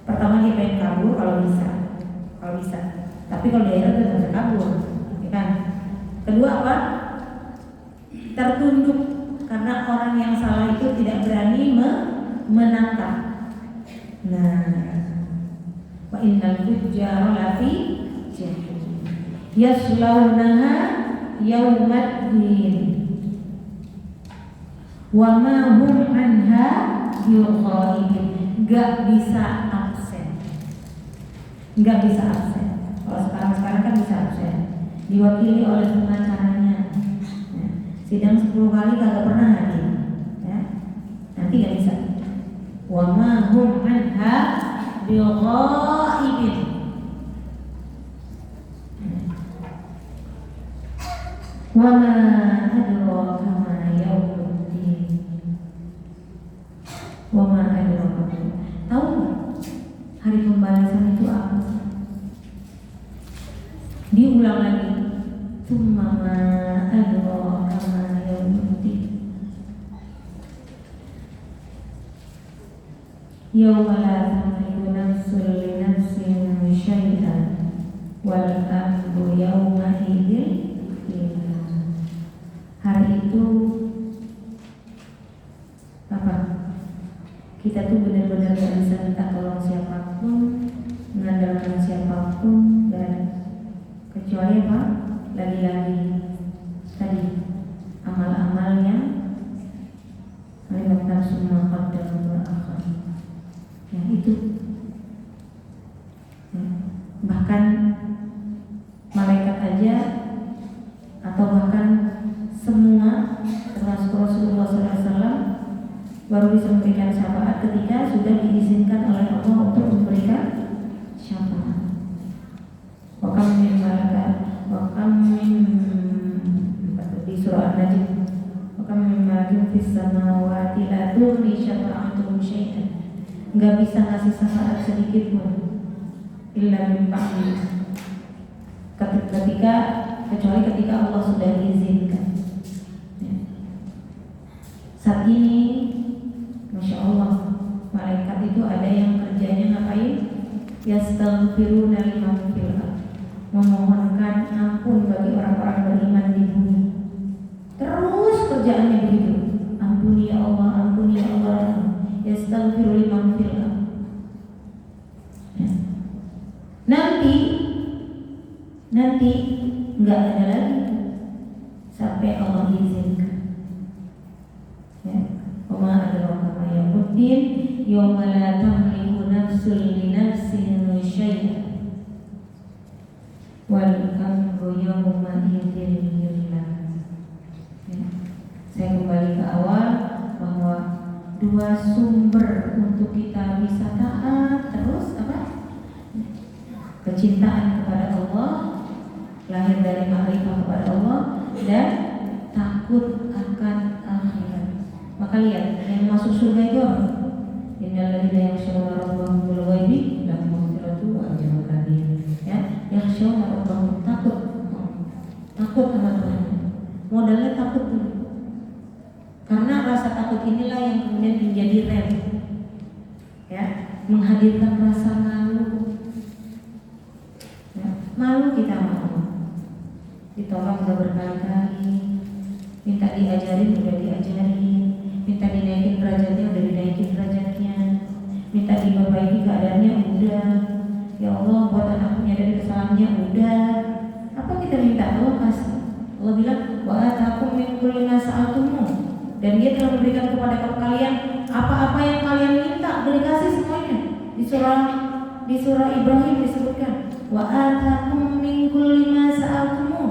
Pertama dia pengen kabur kalau bisa. Tapi kalau daerah itu bisa kabur, ya kan? Kedua apa? Tertunduk karena orang yang salah itu tidak berani menangkap. Nah, wa innal fujjara lafi jahim yaslaunaha yaumaddin wa ma hum anha bighaibin. Gak bisa absen. Kalau sekarang kan bisa absen, diwakili oleh pengacaranya. Ya, sidang 10 kali kagak pernah hadir, ya, nanti gak bisa. Wa ma hum anha bighaibin. Wa ma adraka ma yaumuddin. Wa ma adraka. Tahu nggak hari pembalasan itu apa? Diulang lagi. Tsumma ma adraka ma yaumuddin. Yauma la tamliku nafsun li nafsin syai'an wal amru yauma idzin lillah. Hari itu apa? Kita tuh benar-benar gak bisa minta tolong siapapun, mengandalkan siapapun, dan kecuali apa? Lagi-lagi tadi amal-amal yang alimat semua qaddam wa akhir. Ya itu. Ya. Bahkan malaikat aja atau bahkan semua termasuk Rasulullah SAW baru bisa memberikan syafaat ketika sudah diizinkan oleh Allah untuk memberikan syafaat. Wa kam min malakat, wa kam min di surah An-Najm, wa kam min malakin fis samawati la tughni syafa'atuhum syai'an. Enggak bisa ngasih syafaat sedikit pun illa min ba'di, kecuali ketika Allah sudah izinkan. Ya. Saat ini Masya Allah, malaikat itu ada yang kerjanya ngapain? Yastaghfiruna liman fil ardh, memohonkan ampun bagi orang-orang beriman di bumi. Terus kerjaannya begitu. Ampuni ya Allah, ampuni ya Allah. Yastaghfiru liman fil ardh. Ya. Nanti enggak ada lagi sampai Allah izinkan. Ya. Wa adraka ma yaumuddin yauma la tamliku nafsun li nafsin syai'an wal amru yauma idzin lillah. Saya kembali ke awal bahwa dua sumber untuk kita bisa taat terus apa? Kecintaan kepada Allah, lahir dari ma'rifah kepada Allah, dan takut akan akhirat. Maka lihat, yang masuk surga itu apa? Innal ladzina yakhshawna rabbahum bil ghaibi lahum maghfiratu wa ajrun kabir. Ya, yakhshawna rabbahum, takut sama Tuhan. Modalnya takut dulu. Karena rasa takut inilah yang kemudian menjadi rem, ya, menghadirkan rasa malu. Ya, malu kita mau, ditolak udah berkali-kali, minta diajarin udah diajarin, minta dinaikin derajatnya udah dinaikin derajatnya, minta diperbaiki keadaannya udah. Ya Allah, buat anaknya dari kesalahannya udah. Apa kita minta? Allah kasih. Allah bilang, wa atakum min kulli ma sa'altumu. Dan Dia telah memberikan kepada kalian apa-apa yang kalian minta, udah dikasih semuanya. Di surah Ibrahim disebutkan, wa atakum min kulli ma sa'altumu.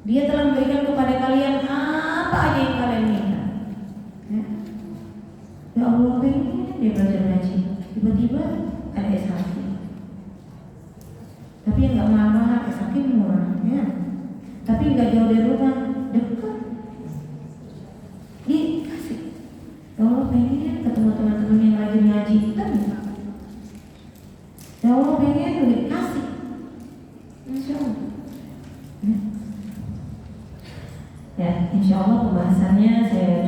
Dia telah memberikan kepada kalian apa aja yang kalian minta. Ya Allah, pengen dia belajar ngaji, tiba-tiba ada S1. Tapi yang nggak mahal-mahal, S1 murah, ya. Tapi nggak jauh dari rumah, dekat. Dikasih. Ya Allah, pengen ketemu teman-teman yang rajin ngaji, kan? Ya Allah, pengen dikasih. Insya Allah. Ya, insya Allah pembahasannya saya